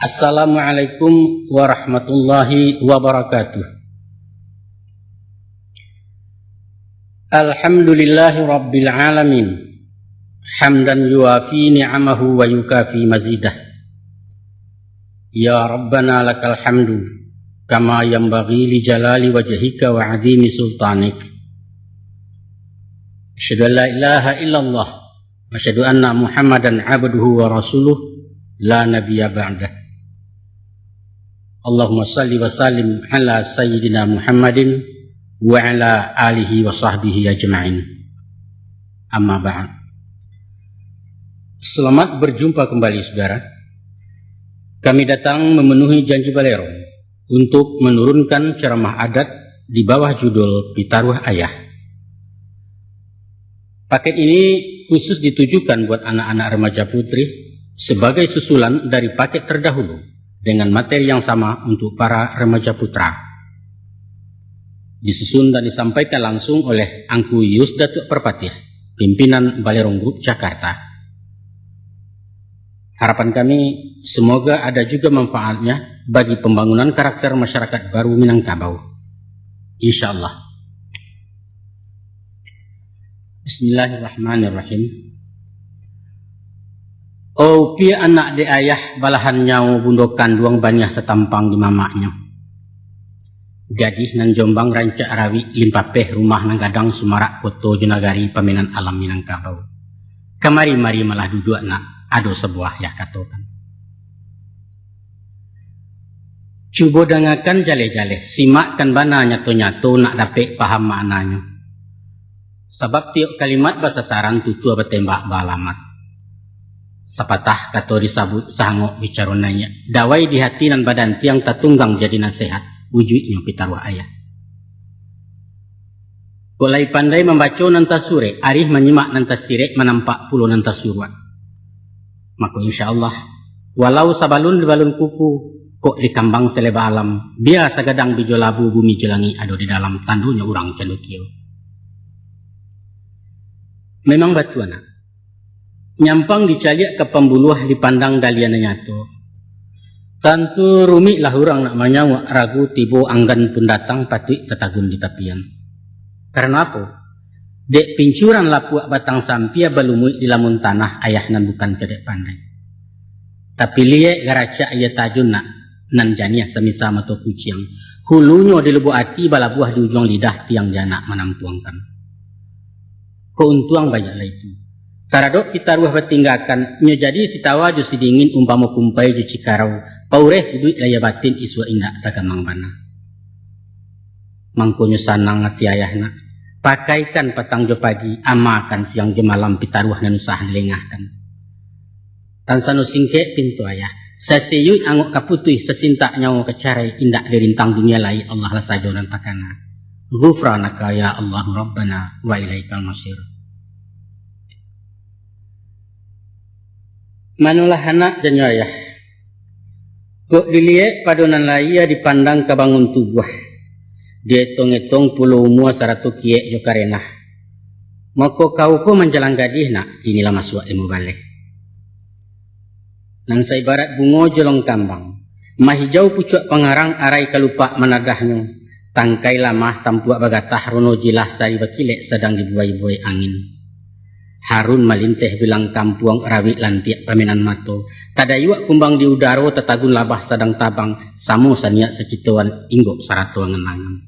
Assalamualaikum warahmatullahi wabarakatuh. Alhamdulillahi rabbil alamin. Hamdan yuafi ni'amahu wa yukafi mazidah. Ya Rabbana lakal hamdu kama yanbaghi li jalali wajhika wa 'azimi sultanik. Asyhadu an la ilaha illallah wa asyhadu anna Muhammadan 'abduhu wa rasuluh la nabiyya ba'dah. Allahumma salli wa sallim ala sayyidina Muhammadin wa ala alihi wa sahbihi ajma'in. Amma ba'd. Selamat berjumpa kembali saudara. Kami datang memenuhi janji Balero untuk menurunkan ceramah adat di bawah judul Pitaruh Ayah. Paket ini khusus ditujukan buat anak-anak remaja putri sebagai susulan dari paket terdahulu dengan materi yang sama untuk para remaja putra. Disusun dan disampaikan langsung oleh Angku Yus Datuk Perpatiah, pimpinan Balerong Group Jakarta. Harapan kami semoga ada juga manfaatnya bagi pembangunan karakter masyarakat baru Minangkabau. Insyaallah. Bismillahirrahmanirrahim. Oh pi anak de ayah balahan nyau bundokan duang banyak setampang di mamaknya. Gadih nan Jombang rancak rawi limpapeh rumah nang gadang Sumarak Koto Junagari paminan alam Minangkabau. Kamari-mari malah duduk nak ado sebuah ya katokan. Cuba dengarkan jale-jale, simakkan bana nyato-nyato nak dapet paham maknanya. Sebab tiap kalimat bahasa saran tutu apa tembak balamat. Sapatah kato disabut sahangok bicaronanya. Dawai di hati dan badan tiang tatunggang jadi nasihat. Wujudnya pitaruh ayah. Kulai pandai membaca nanta sure. Arih menyimak nanta sirek menampak puluh nanta suruat. Maka insyaAllah. Walau sabalun di balun kuku. Kok di kambang seleba alam. Biasa gadang bijo labu bumi jelangi. Ado di dalam tandunya orang cendukio. Memang batu anak. Nyampang dicaliak ke pembuluh dipandang dalian nyato. Tentu rumit lah orang nak manyawak ragu tibo anggan pun datang patut tetagun di tapian. Karena apa? Dek pincuran lapuak batang sampia balumui di lamun tanah ayah nan bukan cedek pandai. Tapi liek garaca ia tajun nak nan janiah semisa mato kuciang. Hulunya di lubuk hati bala buah di ujung lidah tiang janak menampuangkan. Keuntuang banyaklah itu. Karadok kita ruah bertinggakan nyejadi si tawa jo si dingin umpama kumpai jo cikarau paureh duit laya batin iswa indak tagamang bana. Mangkonyo sanang ngati ayahna pakaikan petang jo pagi amakan siang jo malam pitaruah nan usah dilengahkan. Tan sanu singke pintu ayah sasiyui angok kaputui sesinta nyawa kecarai indak derintang dunia lai Allah la sajo nan takana. Ghufranaka ya Allah Rabbana wa ilaikal masir. Manulah anak dan ayah. Kok dilihat padonan laya dipandang ke bangun tubuh. Dia etong-etong pulau umur 100 kiek jo karenah. Maka kau ko menjalang gadih nak inilah masuk ilmu balik. Nang saibarat bungo jolong kambang. Mahijau pucuk pengarang arai kalupa menadahnya. Tangkai lamah tampuak bagatah rono jilah sari bakilek sedang dibuai-buai angin. Harun malinteh bilang kampuang rawi lantiak paminan mato. Tadayuak kumbang di udaro tetagun labah sedang tabang. Samu saniak secituan inggok sarato ngenangan.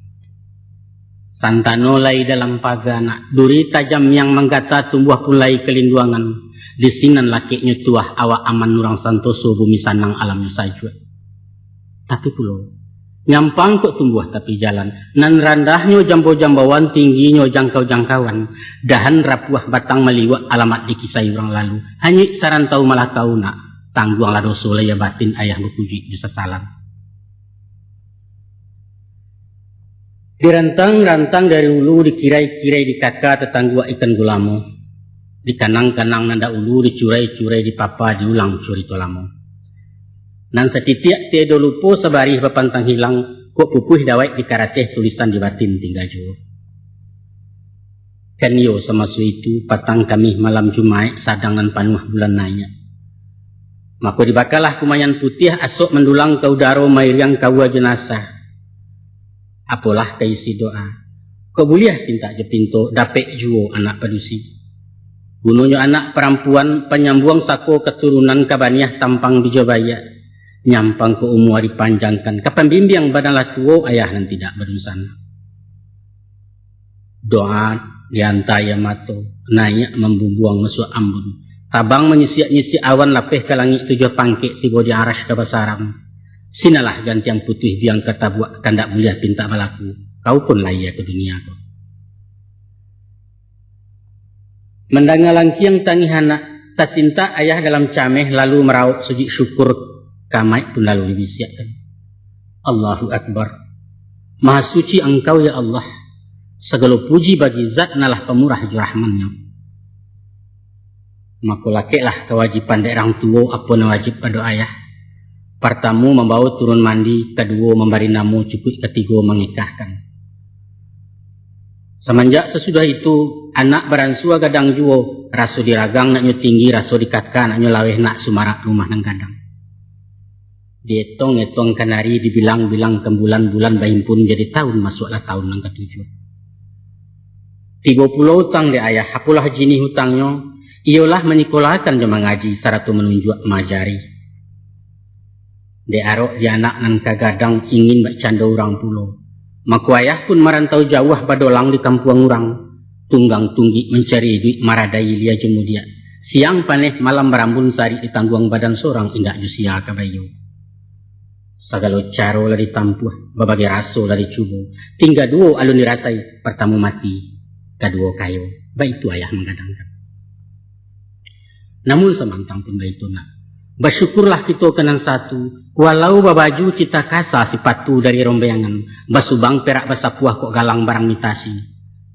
Santano lai dalam pagana. Duri tajam yang menggata tumbuh pulai kelinduangan. Di sinan lakiknya tuah awak aman nurang santoso bumi sanang alamnya sajwa. Tapi pulau. Nyampang kok tumbuh tapi jalan. Nan randahnya jambo-jambauan tingginya jangkau-jangkauan. Dahan rapuah batang meliwat alamat dikisai orang lalu. Hanyik sarantau malah kau nak. Tangguanglah dosa laya batin ayah berpuji di sesalan. Dirantang-rantang dari ulu dikirai-kirai di kakak tetanggua ikan gulamu. Di kanang-kanang nanda ulu dicurai-curai di papa diulang curi tolamu. Nan setitiak tedo lupo sebarih bapantang hilang kok pupuh dawai di karateh tulisan di batin tinggal jo. Kanyo sama su itu patang kami malam Jumat sadangan panuh bulan nanya. Maka dibakalah kumayan putih asok mendulang ke udara mairiang kawa jenazah. Apalah kaisi doa. Kau boleh pinta je pinto dapet juo anak padusi. Gunonyo anak perempuan penyambung sako keturunan kabaniah tampang di Jabaya. Nyampang ke umur dipanjangkan. Kapan bimbing badalah tuo ayah nan tidak berusan. Doa diantaya mato. Naik membubuang masuk ambun. Tabang menyisiak-nyisiak awan lapeh ke langit tujuh pangkit tiba di aras ke basarang. Sinalah ganti yang putih biang kata buat kandak mulia pinta malaku. Kau pun layak ke dunia kau. Mendangalang kiang tangi anak, tasinta ayah dalam cameh lalu meraup sujud syukur kamai pun lalu dibisiakkan. Allahu Akbar. Maha suci engkau ya Allah. Segala puji bagi zat nalah pemurah jurahmannya. Maka lakeklah kewajiban daerah tua apa wajib pada ayah. Pertama membawa turun mandi, kedua memberi nama, cukup ketiga mengikahkan. Semenjak sesudah itu, anak beransua gadang juo, rasu diragang naknyo tinggi, rasu dikaka naknyo laweh nak sumarak rumah nang gadang. Dietong-etong kanari dibilang-bilang ke bulan-bulan bahimpun jadi tahun masuklah tahun nang ketujuh. 30 hutang di ayah, apalah jini hutangnya, ialah menyekolahkan jemaah ngaji saratu menunjuk majari. Di arok di anak nan kagadang ingin bercanda orang pulau. Maku ayah pun merantau jauh badolang di kampung orang. Tunggang tunggi mencari duit maradai lia jemu dia. Siang paneh malam berambun sari di tangguang badan seorang indak jusia kabayu. Segala caro lah ditampuh, berbagai raso lah dicubu. Tinggal dua alun dirasai, pertama mati, kedua kayu. Baik itu ayah menggadangkan. Namun semantang pun baik itu nak. Bersyukurlah kita kenan satu. Walau babaju cita kasa sipatu dari rombeangan. Basubang perak basapuah kok galang barang mitasi.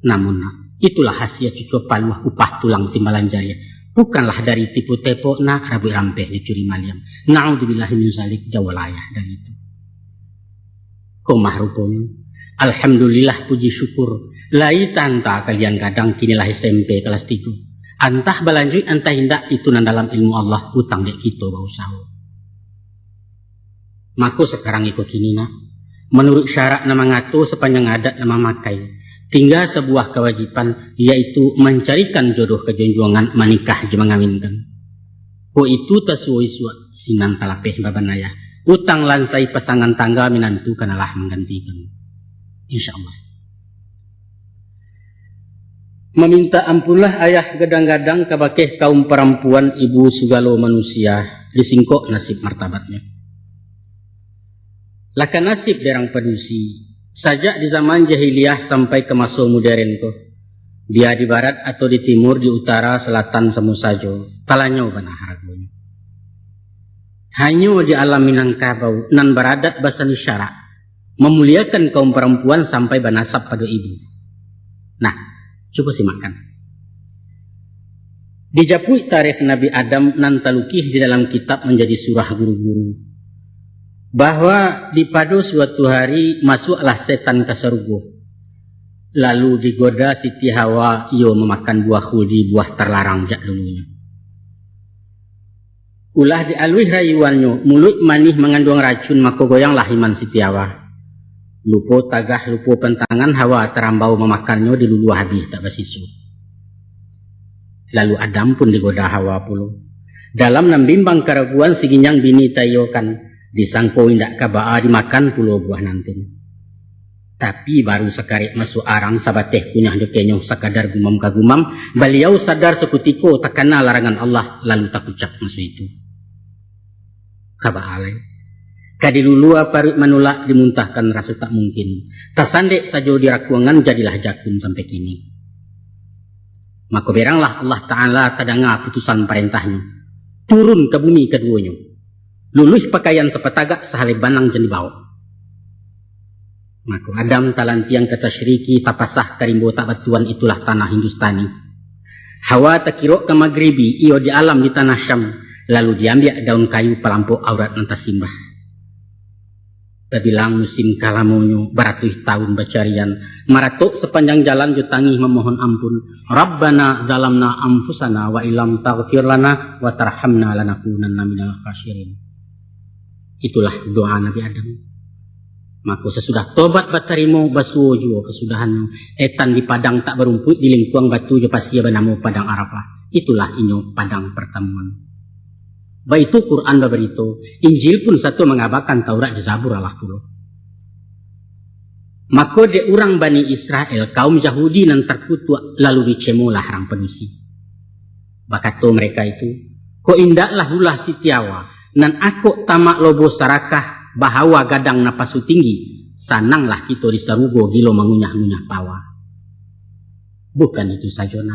Namun nak, itulah hasil cucu paluah upah tulang timbalan jariah. Bukanlah dari tipu tepo nak rabu rampeh dicuri maliam. Na'udzubillahi min zalik jauh layah dari itu. Komah rupanya. Alhamdulillah puji syukur. Lai tanta kalian kadang kinilah SMP kelas 3. Antah balanjui antah indak itu nan dalam ilmu Allah hutang dek kita bau sahu. Maka sekarang ikut kini nak. Menurut syarat nama ngatur sepanjang adat nama makai. Tinggal sebuah kewajiban yaitu mencarikan jodoh kejonjongan menikah je mengawinkan. Ko itu tasuai suat sinan talapeh babanaya. Utang lansai pasangan tangga minantu kanalah menggantikan. InsyaAllah. Meminta ampunlah ayah gadang-gadang kabakeh kaum perempuan ibu segala manusia disingkok nasib martabatnya. Laka nasib derang padusi sajak di zaman jahiliyah sampai ke masa modern ko. Dia di barat atau di timur, di utara, selatan semu sajo talanya bana haragonya. Hanya di alam Minangkabau nan beradat basan isyarat memuliakan kaum perempuan sampai banasab pada ibu. Nah, coba simakkan. Dijapui tarikh Nabi Adam nan talukih di dalam kitab menjadi surah guru-guru. Bahwa di pada suatu hari masuklah setan ke surga. Lalu digoda Siti Hawa ia memakan buah khuldi, buah terlarang jak dulunya. Ulah dialui rayuannya, mulut manih mengandung racun maka goyanglah iman Siti Hawa. Lupo tagah, lupo pentangan Hawa terambau memakannya dilulu habis tak bersisu. Lalu Adam pun digoda Hawa pula. Dalam nambimbang keraguan siginyang bini tayokan. Disangko indak kabaa dimakan pula buah nantun. Tapi baru sekarik masuk arang sabateh kunyah dekenyong sakadar gumam kagumam. Beliau sadar sekutiko tak kena larangan Allah lalu tak ucap masuk itu. Kabaa lain. Kadilulua parut manulak dimuntahkan rasa tak mungkin. Tasandek saja dirakuangan jadilah jakun sampai kini. Maka beranglah Allah Ta'ala tadanga putusan perintahnya. Turun ke bumi keduanya. Luluh pakaian sepetagak sahale banang jen dibawa. Maka Adam talantiang kata syiriki tapasah karimbo tak batuan itulah tanah Hindustani. Hawa takirok ke Maghribi iyo di alam di tanah Syam. Lalu diambil daun kayu pelampau aurat nanti simbah. Babilang musim kalamonyo baratus tahun bacarian maratuk sepanjang jalan jutangi memohon ampun. Rabbana zalamna anfusana wa ilam taghfir lana wa tarhamna lanakunanna minal khasirin. Itulah doa Nabi Adam. Maka sesudah tobat batarimo basuo juo kesudahannya etan di padang tak berumput di lingkuang batu jo pasia banamu padang Arafah. Itulah inyo padang pertemuan. Baik itu Quran berito, Injil pun satu mengabarkan Taurat dan Zabur Allah pulo. Maka de orang Bani Israel kaum Yahudi nan terkutuk lalu dicemulah orang pedusi. Bakato mereka itu, ko indaklah ulah sitiawa nan aku tamak lobo sarakah bahawa gadang napasu tinggi, sananglah kita disarugo gilo mengunyah-ngunyah pawa. Bukan itu sajona,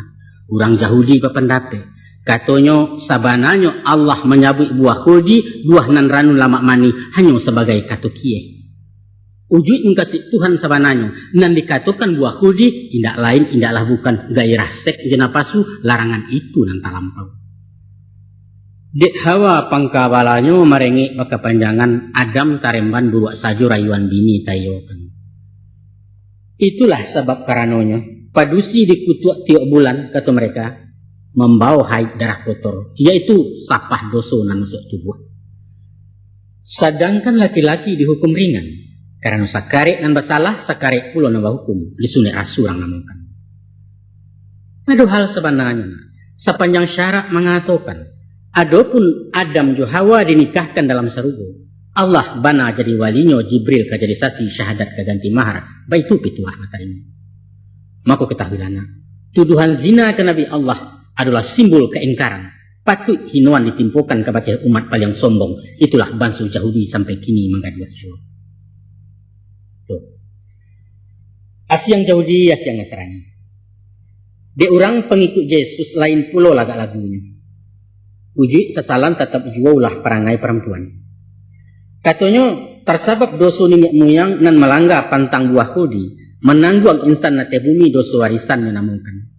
orang Yahudi berpendapat. Katonyo sabananyo Allah menyabut buah khuldi buah nan ranu lama mani hanya sebagai katokie. Ujud kasih Tuhan sabananyo nan dikatakan buah khuldi indak lain indaklah bukan gairah sek jenapasu larangan itu nan talampau. Dek hawa pangkabalanyo merengik baka panjangan Adam taremban buruak sajo rayuan bini tayokan. Itulah sebab karanonyo padusi dikutuk tiap bulan kata mereka membawa haid darah kotor, yaitu sapah dosa nan masuk tubuh. Sedangkan laki-laki dihukum ringan, karena sakarek nan bersalah, sakarek pula nan hukum, disunat rasurang namukan. Ada hal sebenarnya, sepanjang syarat mengatakan, adapun Adam jo Hawa dinikahkan dalam sarugo, Allah bana jadi walinyo Jibril kajadi sasi syahadat kaganti mahar, baik itu pituah matarimu. Maka ketahuilana, tuduhan zina ke Nabi Allah adalah simbol keingkaran. Patut hinuan ditimpukan kepada umat paling sombong. Itulah bangsa Yahudi sampai kini menggaduh jua. Tuh. Asyang Yahudi, asyang Nasrani. De orang pengikut Yesus lain pulau lagak lagunya. Uji sesalan tetap jua ulah perangai perempuan. Katanya tersabab dosa nenek moyang nan melanggar pantang buah khuldi, menangguang insan nate bumi dosa warisan menamukan.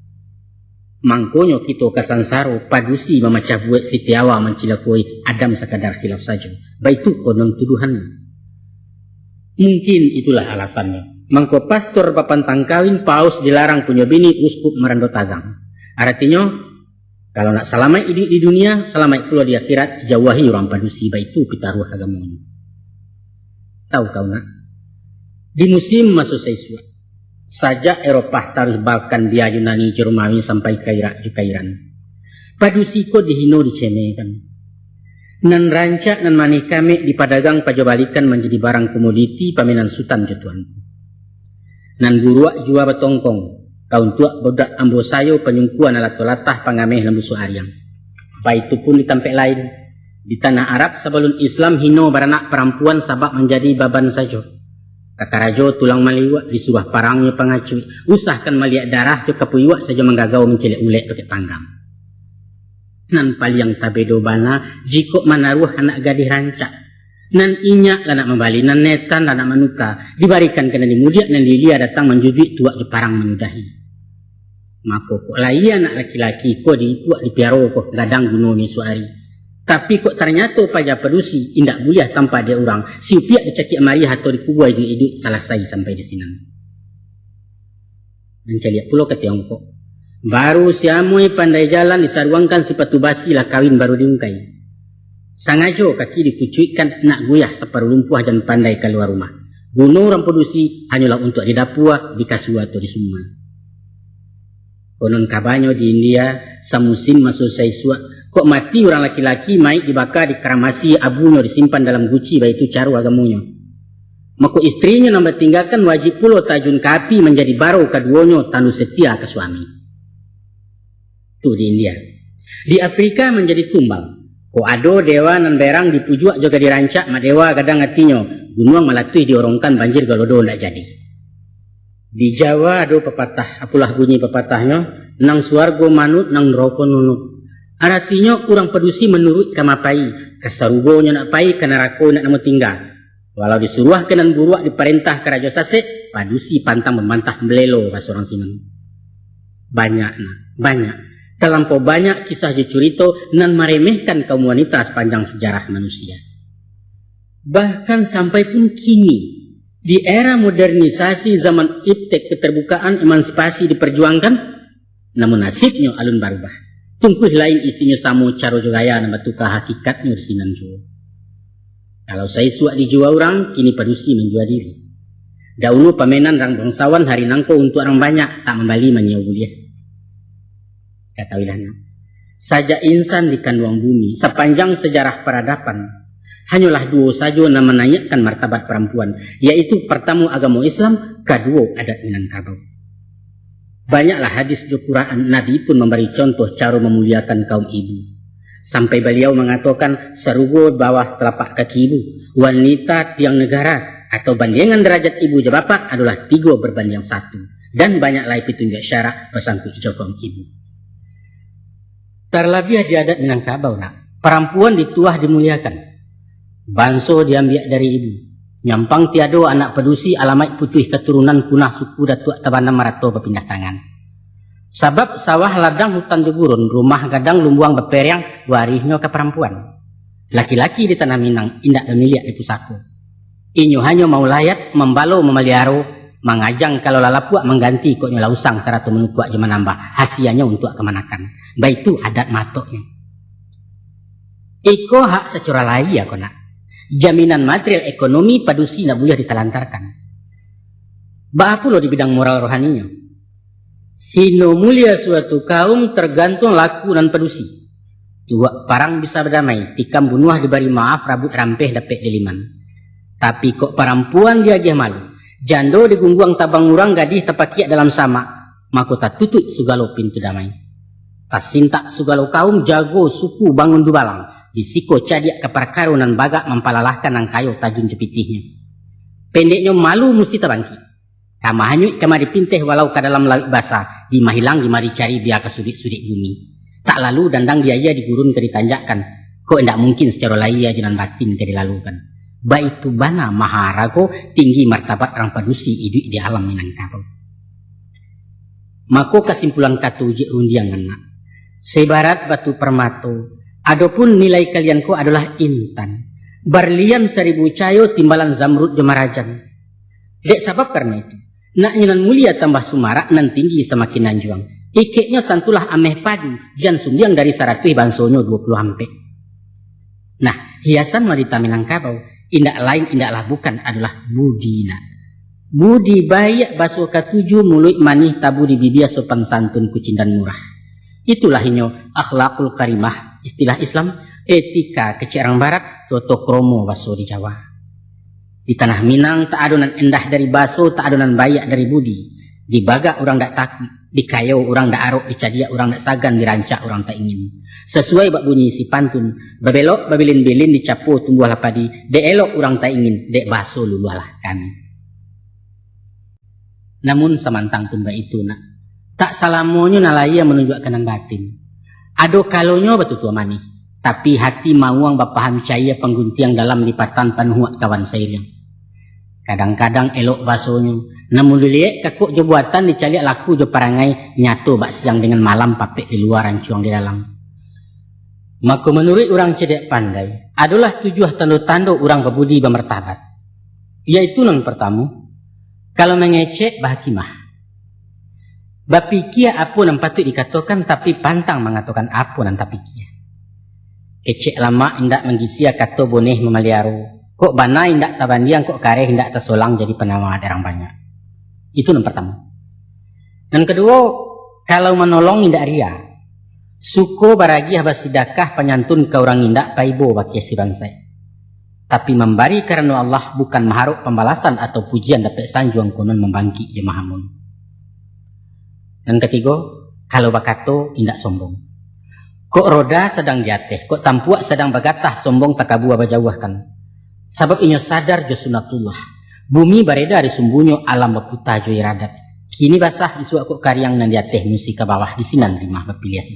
Mangkonyo kita kasansaro padusi memecah buat sitiawa mencilakui Adam sekadar khilaf saja. Baik itu konon tuduhannya. Mungkin itulah alasannya. Mangko pastor papantang kawin paus dilarang punya bini uskup merando tagang. Artinya kalau nak selamat di dunia, selamat pula di akhirat, jauhi orang padusi. Baik itu pitaruh agamanya. Tahu kau nak? Di musim masuk Saiswa, sajak Eropah taruh Balkan dia Yunani Jerumani sampai ke Irak juga Iran. Padusi ko dihino dicemekan. Nan rancak nan maneh kami dipadagang pajabalikan menjadi barang komoditi paminan sultan jutuan. Nan buruak jua betongkong. Kaun tuak bodak ambo sayo penyungkuan alat tolatah pangameh lembu suariang. Baik itu pun di tempat lain. Di tanah Arab sebelum Islam hino baranak perempuan sabab menjadi baban saja. Kakarajo tulang maliwak disuruh parangnya pengacui. Usahkan melihat darah ke kapuyuak saja menggagau mencelik ulek pakai panggang. Nan paliang tabedo bana jikok manaruh anak gadis rancak. Nan inyak lanak membali, nan netan lanak manuka. Dibarikan kena dimudiak nan lilia datang menjujuk tuak jeparang menudahi. Maka kok lai anak laki-laki kok dipuak dipiaro kok gadang gunungnya suari. Tapi kok ternyata pajak pedusi indak boleh tanpa dia orang. Si upiak dicacik mari atau dikubuai hidup selesai sampai di sini. Menceliak pula ke Tiongkok. Baru siamui pandai jalan disaruangkan si patu basi lah kawin baru diungkai. Sangajo kaki dipucuikan nak guyah separuh lumpuh dan pandai keluar rumah. Gunung orang pedusi hanyalah untuk di dapua, di kasua atau di semua. Konon kabanyo di India samusim masuk Saiswa. Kok mati orang laki-laki maik dibakar dikeramasi abunya disimpan dalam guci baik itu caru agamunya. Maka istrinya nambah tinggalkan wajib pula tajun kapi menjadi baru keduanya tanu setia ke suami. Itu di India. Di Afrika menjadi tumbal. Kok ado dewa nan berang dipujuak juga dirancak ma dewa kadang hatinya gunung malatui diorongkan banjir galodo ndak jadi. Di Jawa ado pepatah apulah bunyi pepatahnya nang suargo manut nang neraka nunut. Artinya kurang pedusi menurut kamapai kasarugonya nak pai kana rako nak namu tinggal. Walau disuruh kenan buruak diperintah ke Raja Sasek, padusi pantang membantah belelo kas orang sinan. Banyak nah, banyak. Terlampau banyak kisah jecurito nan meremehkan kaum wanita sepanjang sejarah manusia. Bahkan sampai pun kini, di era modernisasi zaman iptek keterbukaan emansipasi diperjuangkan, namun nasibnya alun berubah. Tungkuh lain isinya samo caro jogaya nama tukar hakikatnya di sinan jua. Kalau saya suak dijual orang, kini padusi menjual diri. Dahulu pamenan rang bangsawan hari nangko untuk orang banyak, tak membali menyau buliah. Kata Wilana, saja insan di kandungan bumi, sepanjang sejarah peradaban, hanyalah dua saja yang menanyakan martabat perempuan, yaitu pertama agama Islam, kedua adat Minangkabau. Banyaklah hadis di Quran, Nabi pun memberi contoh cara memuliakan kaum ibu. Sampai beliau mengatakan serugo bawah telapak kaki ibu, wanita tiang negara atau bandingan derajat ibu je bapak adalah 3 berbanding 1. Dan banyak lagi petunjuk syarak pesangkut jokong ibu. Terlebih di adat Minangkabau, nak, perempuan dituah dimuliakan. Banso diambil dari ibu. Nyampang tiado anak pedusi alamat putih keturunan punah suku datuk tabana marato berpindah tangan. Sebab sawah ladang hutan jegurun, rumah gadang lumbuang beperyang warisnya ke perempuan. Laki-laki di tanah Minang indak memilih itu saku. Inyo hanya mau layat, membalo, memeliaro, mengajang kalau lalapuak mengganti koknya lausang seratu menukuak je menambah hasianya untuk kemanakan. Baik itu adat matoknya. Iko hak secara lain ya kona. Jaminan material ekonomi padusi nak boleh ditelantarkan. Bapa lo di bidang moral rohaninya. Hino mulia suatu kaum tergantung laku dan padusi. Tua parang bisa berdamai, tikam bunuh diberi maaf, rabut rampeh dapat diliman. Tapi kok perempuan dia malu. Jando digungguang tabang urang gadih tapakiak dalam sama, maka tak tutut segala pintu damai. Tas sintak segala kaum jago suku bangun dubalang. Disiko cadiak ke perkarunan bagak mempalalahkan nang kayu tajun jepitihnya. Pendeknya malu mesti terbangkit. Kama hanyut kama dipinteh walau ke dalam laut basah. Di mahilang di mari cari biar ke sudik-sudik bumi. Tak lalu dandang dia digurun ke ditanjakkan. Kok tidak mungkin secara lahir jalan batin ke dilalukan. Baik itu bana maharago tinggi martabat orang padusi hidup di alam Minangkabau. Maka kesimpulan katu uji rundiangan nak. Sebarat batu permato. Adapun nilai kalianku adalah intan. Berlian 1000 cayo timbalan zamrud jemarajan. Dek sebab karena itu. Nak nyenan mulia tambah sumara nan tinggi semakin nanjuang. Ikeknya tentulah ameh padu. Jan sundiang dari 100 bansonyo 20 hampe. Nah, hiasan wanita Minangkabau. Indak lain indaklah bukan adalah budina. Budi bayak baso ke-7 mulut manih tabu di bibia sopan santun kucing dan murah. Itulah inyo akhlakul karimah. Istilah Islam, etika kecerang barat, toto kromo baso di Jawa. Di tanah Minang, tak adonan endah dari baso, tak adonan bayak dari budi. Di baga orang tak takut, di kayau orang tak arok, di cadia orang tak sagan, dirancak orang tak ingin. Sesuai bak bunyi si pantun, babelok, babilin-bilin, dicapo, tumbuhlah padi, dek elok orang tak ingin, dek baso lulualah kami. Namun samantang tumba itu nak, tak salamonyo nalaya menunjuk kanan batin. Ado kalonyo betul tua manih, tapi hati mauang bapaham cahaya pengguntiang dalam lipatan panuhuak kawan saya. Kadang-kadang elok basonyo, namun dilihat kakuk je buatan dicaliak laku je parangai nyato bak siang dengan malam papek di luar rancuang di dalam. Maka menurut orang cedek pandai, adalah 7 tanda-tanda orang berbudi bermartabat. Yaitu yang pertama, kalau mengecek bahakimah. Bapikia apa yang patut dikatakan tapi pantang mengatakan apa yang tak pikia. Kecek lama indak menggisia kata boneh memeliaru. Kok bana indak tabandiang kok kareh indak tersolang jadi penawar orang banyak. Itu yang pertama. Dan kedua, kalau menolong indak ria. Suko baragi habas sidakah penyantun ke orang indak paibo baki si bansai. Tapi memberi karena Allah bukan mengharap pembalasan atau pujian dapat sanjuang konon membangkit je mahamun. Dan ketiga, kalau bakato indak sombong. Kok roda sedang jateh, kok tampuak sedang bagatah sombong takabu abajawahkan. Sebab inyo sadar jo sunatullah. Bumi bareda di sumbunyo alam baputa jo iradat. Kini basah disuak kok karyang nan jateh musi ke bawah di sinan rimah bepilihan.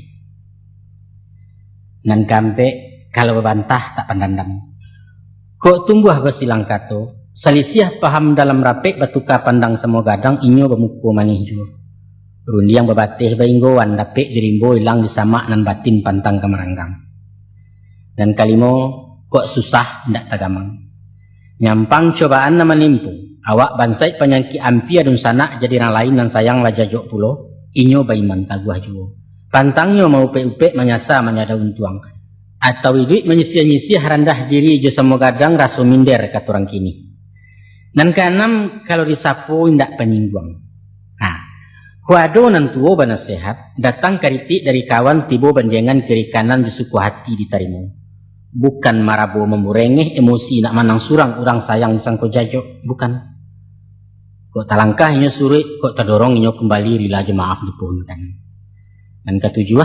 Nan kampe kalau bebantah tak pandandam. Kok tumbuh besilang kato, selisih paham dalam rapek batuka pandang semua gadang inyo bemuku manih jo. Rundi yang bebatih bainggoan dapik dirimbo hilang disamak nan batin pantang kemeranggang. Dan kalimo kok susah ndak tagamang. Nyampang cobaan na menimpu, awak bansai penyangki ampi adun sana jadi orang lain nan sayang lajajok pulo, inyo bayi mantaguah juo. Pantangnya mau upe-upe menyasa menyada untuang, atau iduit menyisia-nyisia harandah diri jo samo gadang raso minder kata orang kini. Dan keenam kalau disapu indak penyingguang. Nah, kuado nan tuo banasehat, datang kariti dari kawan tibo bandengan kiri kanan di suku hati ditarimu. Bukan marabo memburengeh emosi nak manang surang orang sayang sang ko jajo, bukan. Kok talangkah inyo surit, kok terdorong inyo kembali rila aja maaf dipunkan. Dan ketujuh,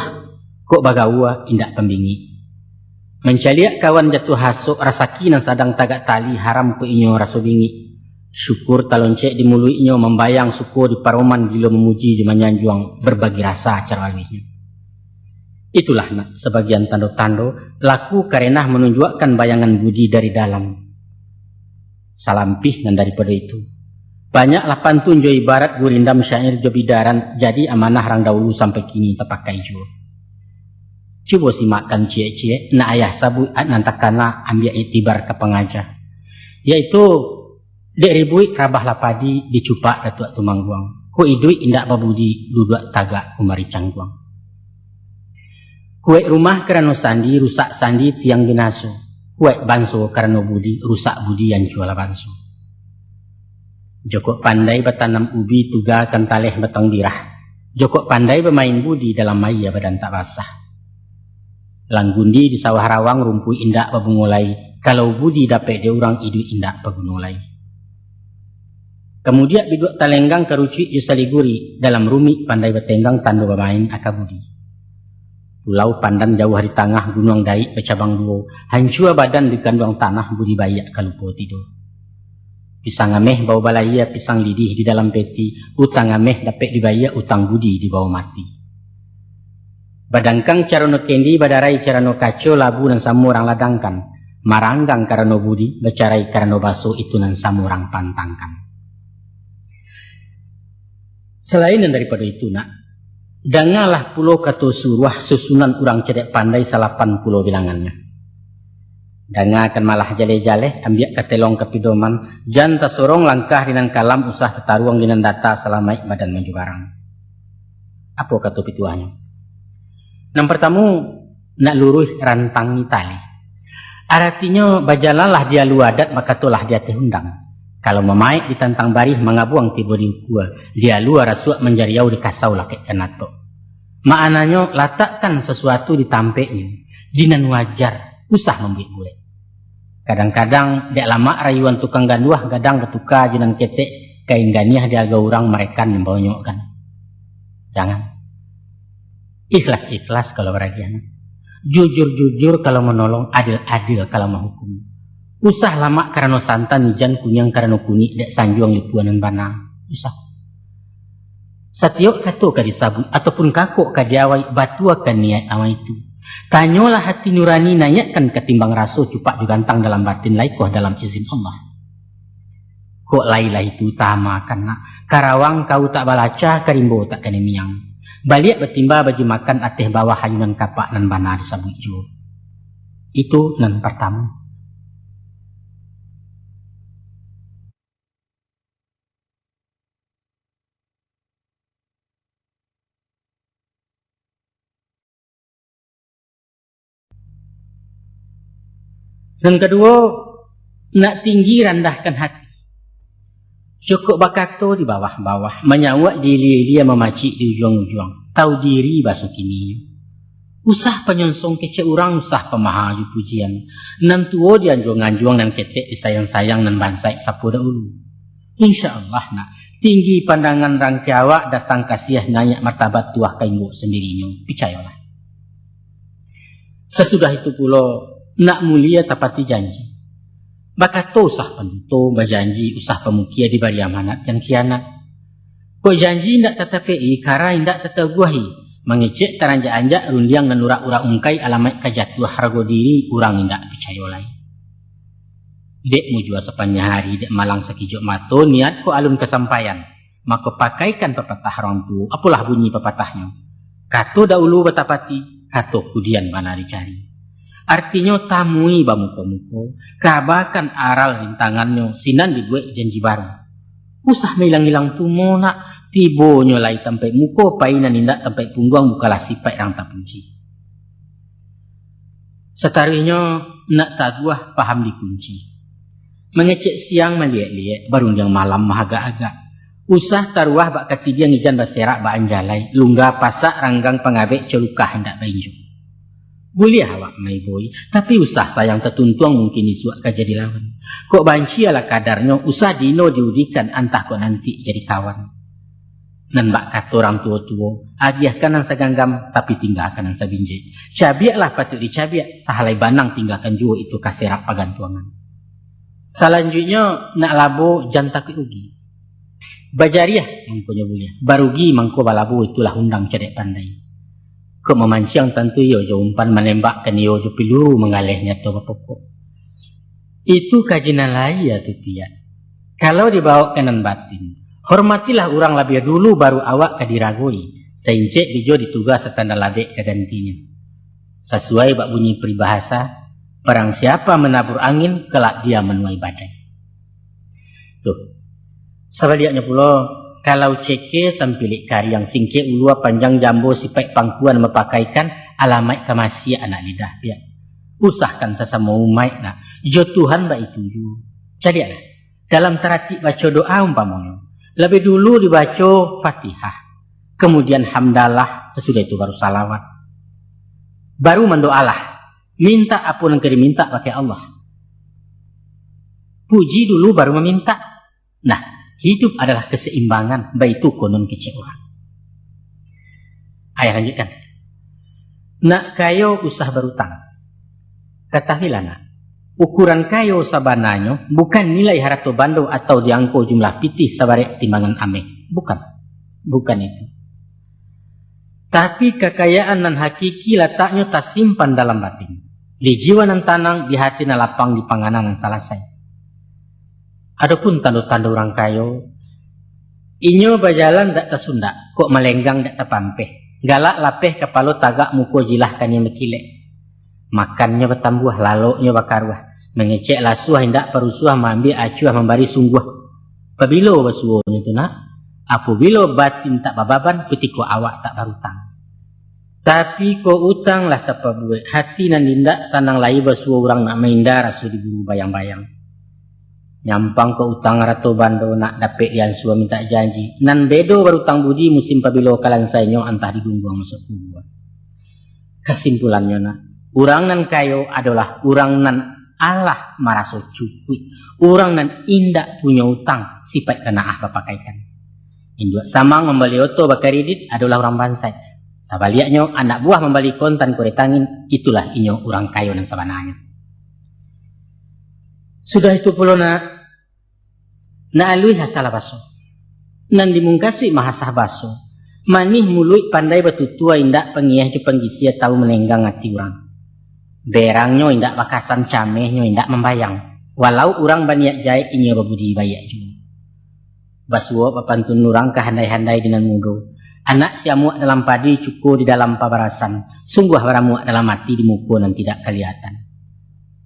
kok bagawa indak pembingi. Mencaliak kawan jatuh hasuk rasaki nan sadang tagak tali haram ko inyo raso bingi. Syukur taloncek dimului inyo membayang syukur di paroman gilo memuji di menyanjuang berbagi rasa acara alihnya. Itulah nak sebagian tando-tando laku karenah menunjukkan bayangan budi dari dalam. Salampih dan daripada itu. Banyaklah pantun jo ibarat gurindam syair jo bidaran jadi amanah rang dahulu sampai kini terpakai jo. Coba simakkan cie-cie na ayah sabu nantakana ambil itibar ke pengajar. Yaitu dek ribui rabah lapadi dicupak datuk tumangguang. Ku idui indak babudi duduk tagak kumari cangguang. Kue rumah kerana sandi, rusak sandi tiang binaso. Kue banso kerana budi, rusak budi yang jual banso. Joko pandai bertanam ubi, tuga kentaleh batang birah. Joko pandai bermain budi dalam maya badan tak basah. Langgundi di sawah rawang rumpui indak babungulai. Kalau budi dapat dia orang idu indak babungulai. Kemudian biduk talenggang kerucuk yusaliguri dalam rumi pandai bertenggang tando bermain akabudi. Pulau pandan jauh hari tengah gunung daik bercabang duo. Hancur badan di kandung tanah budi bayak kalupo tidur. Pisang ameh bau balaya pisang lidih di dalam peti. Utang ameh dapat dibayar utang budi di bawah mati. Badangkang carano kendi badarai carano kaco labu dan samu orang ladangkan. Maranggang karano budi bercarai karano baso itu nan samu orang pantangkan. Selain daripada itu nak. Dangalah pulau kata suruh susunan orang cedek pandai 80 bilangannya. Danga akan malah jale-jale ambil ketelong kepidoman. Jan tasorong langkah dinan kalam usah ketaruang dinan data selamai badan maju barang. Apa kata pituahnya? Yang pertama nak luruh rantangi tali. Artinya bajalalah dia luadat maka tulah dia tehundang. Kalau memaik ditantang barih mengabuang tiba di gua, dia luar rasuak menjariau di kasau lakek kenato. Maknanya letakkan sesuatu di tampeknya, dinan wajar, usah membuat gue. Kadang-kadang dek lama rayuan tukang ganduah gadang betuka jinan ketek kain ganiah dia aga orang mereka membawanya kan. Jangan. Ikhlas-ikhlas kalau beragian. Jujur-jujur kalau menolong, adil-adil kalau menghukum. Usah lama karena santan nijan kunyang karena kunyik dek sanjuang lipuanan bana. Usah. Setiap kato ka disabut ataupun kakok ka diawai batu akan niat awai itu. Tanyalah hati nurani nanyakan ketimbang raso cupak jugantang dalam batin laikoh dalam izin Allah. Kok lailah itu utama karena karawang kau tak balaca karimbo tak kene miang. Baliak betimba baju makan ateh bawah hayunan kapak nan bana disabut jo. Itu nan pertama. Dan kedua, nak tinggi rendahkan hati. Cukup bakato di bawah-bawah. Menyawak dia memacik di ujung-ujung. Tahu diri basuh kini. Usah penyonsong kece orang, usah pemahaju pujian. Nan tuo dianjuang-anjuang dan ketek disayang-sayang dan bansai sapu dahulu. InsyaAllah nak. Tinggi pandangan rangkiawak datang kasih nanya martabat tuah kaingo sendirinya. Percayalah. Sesudah itu pula nak mulia tapati janji. Baka to usah penduto berjanji usah pemukia di bari amanat dan kianat. Kok janji ndak tetapi kara ndak tetaguahi. Mengecek teranja-anja rundiang dan urak-urak ungkai alamat kajatuh harga diri urang ndak percayolai. Dek mujua sepanjang hari dek malang sekijok mato niat ko alun kesampaian. Maka pakaikan pepatah orang tu. Apalah bunyi pepatahnya. Kato dahulu betapati, kato kudian mana dicari. Artinya tamui bamuko-muko, kabakan aral rintangannya, sinan dibuat janji baru. Usah hilang-hilang tumo nak, tibo nyolai tampai muko, painan indak tampai pungguang bukalah sipai rang tapunci. Setarinya nak taguah paham dikunci. Mengecek siang meliak-liak, baru yang malam mahagak-agak. Usah taruah bak ketidian ijan baserak bak anjalai, lungga pasak ranggang pengabek celukah hendak bainjo. Boleh awak mai boy, tapi usah sayang tertuntuang mungkin isuak ka jadi lawan. Kok banci ala kadarnya, usah dino diudikan antah kok nanti jadi kawan. Nan bak kata orang tua-tua, adiahkan nan saganggam, tapi tinggalkan nan sabinje. Cabiaklah patut dicabiak, sahalai banang tinggalkan jua itu kaserak pagantuangan. Selanjutnya, nak labo jantak ugi. Bajariah, mangkonya boleh. Barugi mangko balabo itulah undang cedek pandai. Kok memancing tentu yo jo umpan menembakkan yo jo peluru mengalihnya to pokok. Itu kajian lain ya tu pia. Kalau dibawa kanan batin, hormatilah orang lebih dulu baru awak kadiragoi. Seincek dijo ditugas setanda labek kegantinya. Sesuai bak bunyi peribahasa, barang siapa menabur angin kelak dia menuai badai. Tuh. Sebaliaknya pula kalau ceke sampilik kari yang singke ulua panjang jambo sipai pangkuan mepakaikan alamat kemasia anak lidah dia. Usahkan sesama umat nak. Jo Tuhan ba itu ju. Jadi lah. Dalam terati baca doa umpamanya. Lebih dulu dibaca Fatihah. Kemudian hamdalah. Sesudah itu baru salawat. Baru mendoalah. Minta apa yang diminta pakai Allah. Puji dulu baru meminta. Nah. Hidup adalah keseimbangan, baik itu konon kecil orang. Ayah lanjutkan. Nak kayo usah berutang. Ketahuilah nak, ukuran kayo sabananya bukan nilai harato bando atau diangko jumlah pitih sabarek timbangan ameh. Bukan itu. Tapi kekayaan nan hakiki letaknya tersimpan dalam batin. Di jiwa nan tanang, di hati nan lapang, di panganan nan salasai. Adapun tanda-tanda orang kayo, inyo berjalan dak tersunda, kok melenggang dak terpampeh. Galak lapeh kepala tagak muko jilah kan yang mekilek. Makannya bertambuh, laloknya bakaruah. Mengecek lasuah hendak perusuah, mengambil acuah, membari sungguh. Apabila basuahnya itu nak, apabila batin tak bababan, ketika awak tak barutang. Tapi ko utang lah tak pabuat, hati nan dindak sanang lai basuah orang nak maindah rasu diburu bayang-bayang. Nyampang ke utang rato bando nak dapet yang suami minta janji. Nan bedo berutang budi musim pabilo kalang sainyo antah digungguang masuk kubur. Kesimpulannya nak, orang nan kayo adalah orang nan Allah maraso cukui. Orang nan indak punya utang sifat kena apa pakaikan. Induk samang membeli oto bakaridit adalah orang bansai. Sabaliaknya anak buah membeli kontan kuretangin, itulah inyo orang kayo nan sebenarnya. Sudah itu pula nak alui hasalah baso. Nan dimungkasui mahasah baso. Manih mulut pandai batutua indak pengiah je penggisia tahu menenggang hati orang. Berangnya indak bakasan camehnya indak membayang. Walau orang baniak jahit ini babudi bayak juga. Basuo papantun orang kehandai-handai dengan mudo. Anak siamuak dalam padi cukup di dalam pabarasan. Sungguh baramuak dalam hati di muka dan tidak kelihatan.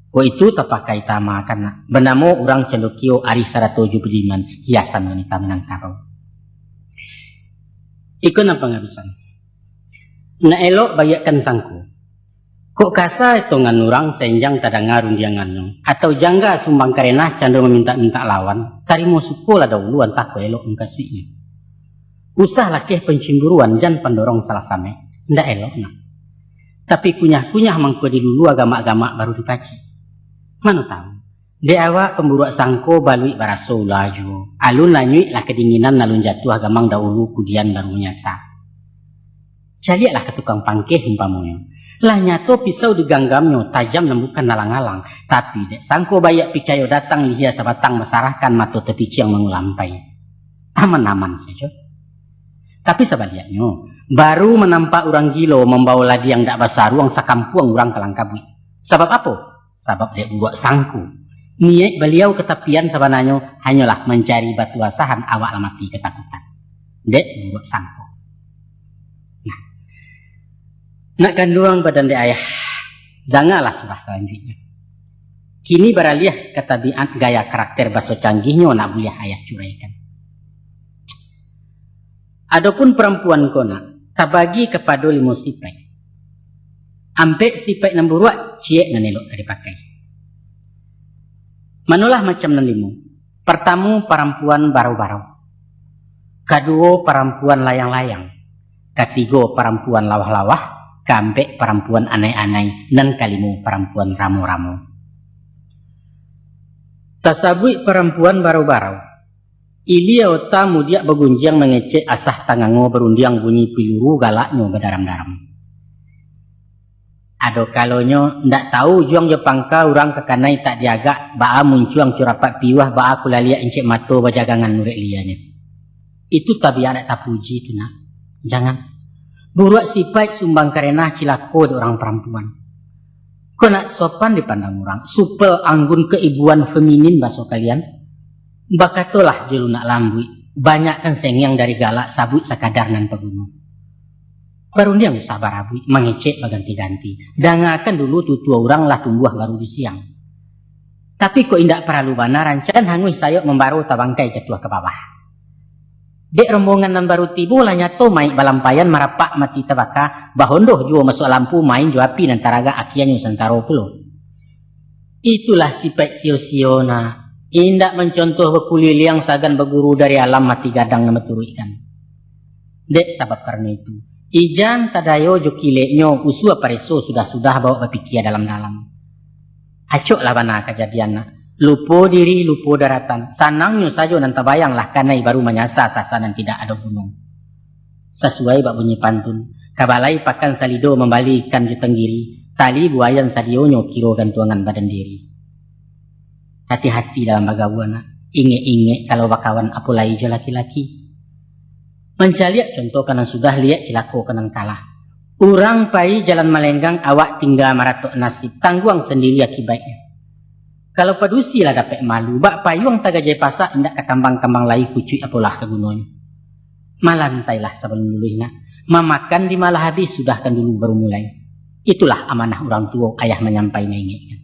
Ko itu terpakai tama karena benamo orang cendokio ari saratoju budiman hiasan wanita menangkaro. Ikon apa ngabisan? Na elok bayakkan sangku. Kok kasa hitungan orang senjang tada ngarun diangannya. Atau jangga sumbang karenah cando meminta-minta lawan. Tarimo sukola dahulu antah ko elok mengkasihnya. Usah lakeh pencemburuan jan pandorong salah same. Ndak elok nak. Tapi kunyah-kunyah mangko di dulu agama-agama baru dipaci. Mana tahu? Di awak pemburuak sangko balui baraso laju. Alun lanyui lah kedinginan nalun jatuh agamang dahulu kudian baru nyasa. Caliaklah ke tukang pangkeh umpamanya. Lah nyato pisau diganggamnya tajam dan bukan nalang-alang. Tapi dek sangko bayak picayo datang lihia sabatang masarahkan mato tepici yang mengulampai. Aman-aman saja. Tapi sebaliaknya baru menampak orang gilo membawa ladi yang dak basar ruang sakampuang orang kelangkabui. Sebab apa? Sebab dia buat sangku. Niat beliau ketepian sebenarnya hanyalah mencari batu asahan awak lamati ketakutan. Dek buat sangku. Nah, nak kandungan badan dek ayah. Dangalah sudah selanjutnya. Kini beralih ke tabiat gaya karakter baso canggihnya nak boleh ayah curaikan. Adapun perempuan kona tabagi kepada limo sipai. Ampe sipai namburuak ciek nanelok dari pakai. Manulah macam nanlimu. Pertama perempuan barau-barau. Kedua perempuan layang-layang. Ketiga perempuan lawah-lawah. Keempat perempuan anai-anai. Dan kalimu perempuan ramu-ramu. Tasabui perempuan barau-barau. Ilia ota mudia begunjang mengecek asah tangango berundiang bunyi piluru galaknya berdaram-daram. Ado kalonyo ndak tahu juang Jepangka orang kekanai tak diagak baa muncuang curapat piwah baa kulalia encik mato bajagangan nurek lianya. Itu tabiat tak puji itu nak. Jangan. Buruak sifat sumbang karena cilako di orang perempuan. Kau nak sopan dipandang orang. Supel anggun keibuan feminin baso kalian. Bakatolah jelu nak lambui. Banyak kan sengyang dari galak sabut sakadar nan pegunung. Baru dia sabar abui. Mengecek baganti-ganti. Dangakan dulu tutua orang lah tumbuh baru di siang. Tapi kok indak perlu bana rancangan hangui sayok membaru tabangkai jatuh ke bawah. Dek rombongan nan baru tibu lah nyato main balampayan marapak mati tabaka bahondoh jua masuk lampu main jua api nan taraga akianyo santaro pulo. Itulah sifat sio-sio na indak mencontoh bekuliliang sagan beguru dari alam mati gadang nama turu ikan. Dek sebab karena itu ijan tadayo jokileknyo usua pareso sudah-sudah bawa berpikir dalam-dalam. Acok lah bana kejadian na. Lupo diri, lupo daratan. Sanangnya saja nanti bayanglah kanai baru menyasar sasaran tidak ada gunung. Sesuai bak bunyi pantun. Kabalai pakan salido membalikan jetenggiri. Tali buayan sadionyo kiro gantuangan badan diri. Hati-hati dalam bagawana. Inge-inge kalau bakawan apulai je laki-laki. Mencaliak contoh kanan sudah lihat cilako kanan kalah. Urang pai jalan melenggang awak tinggal maratok nasib. Tangguang sendiri akibatnya. Kalau padusi lah dapat malu, bak payung tagajai pasak indak ke kambang-kambang lai kucui apalah ke gunung. Malantailah sebelum luluhnya. Memakan di malah habis sudahkan dulu baru mulai. Itulah amanah orang tua ayah menyampaikan ingatkan.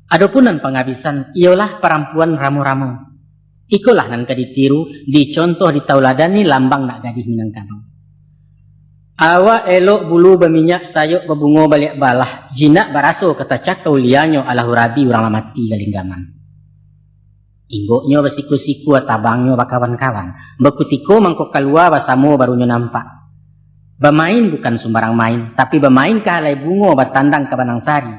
Adapun nan penghabisan ialah perempuan ramu-ramu. Ikulah nan kaditiru dicontoh ditauladani lambang nak gadis Minangkabau. Awak elok bulu berminyak sayuk berbungo balik balah. Jinak baraso kata cakau lianyo ala hurabi orang mati galinggaman. Inggoknyo bersiku-siku tabangnya bakawan-kawan. Bekutiko mangkok keluar basamo barunya nampak. Bermain bukan sembarang main. Tapi bermain ke halai bungo bertandang ke Banang Sari.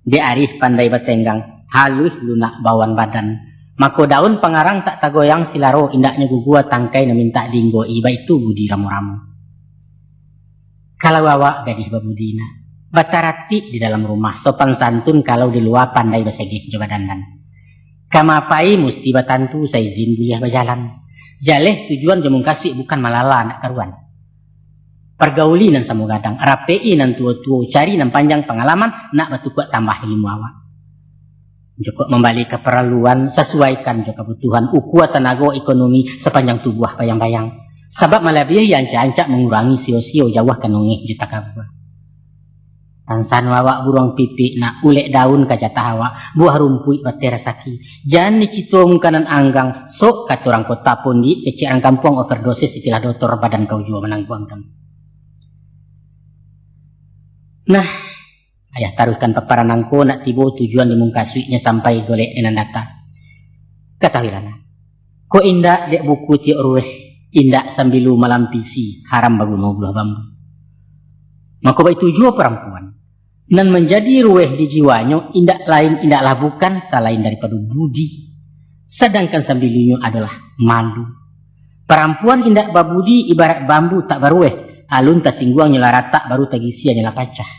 Dia arif pandai bertenggang. Halus lunak bawan badan. Mako daun pengarang tak tagoyang silaro indaknya gugua tangkai na minta dinggo. Iba itu budi ramu-ramu. Kalau awak gadis babudina, batarati di dalam rumah, sopan santun kalau di luar pandai bersegih coba dandan. Kamapai mesti batantu saya izin buliah berjalan. Jaleh tujuan jemung kasih bukan malala anak karuan. Pergauli nan samu gadang, rapei nan tua-tua, cari nan panjang pengalaman, nak batukuk tambah ilmu awak. Joko membalik keperluan, sesuaikan joko kebutuhan, ukuat tenaga ekonomi sepanjang tubuh bayang-bayang. Sebab malabih yang cancak mengurangi sio-sio jauh kanongeh juta kabua. Tansan wawak burung pipik nak ulek daun kajatah awak buah rumput bater saki. Jangan dicitung kanan anggang sok kata orang kota pondi kecian kampung overdosis istilah dokter badan kau jua menangguangkan. Nah, ayah taruhkan paparan angko nak tibo tujuan dimungkasuinya sampai golek enan data. Ketahuilah nak, ko indak dek buku tiok ruweh. Indak sambilu malampisi haram baguno belah bambu. Maka baik tujuan perempuan. Dan menjadi ruweh di jiwanya indak lain indaklah bukan selain daripada budi. Sedangkan sambilunya adalah malu. Perempuan indak babudi ibarat bambu tak barueh. Alun tak singguang nyela rata baru tagisia nyela pacah.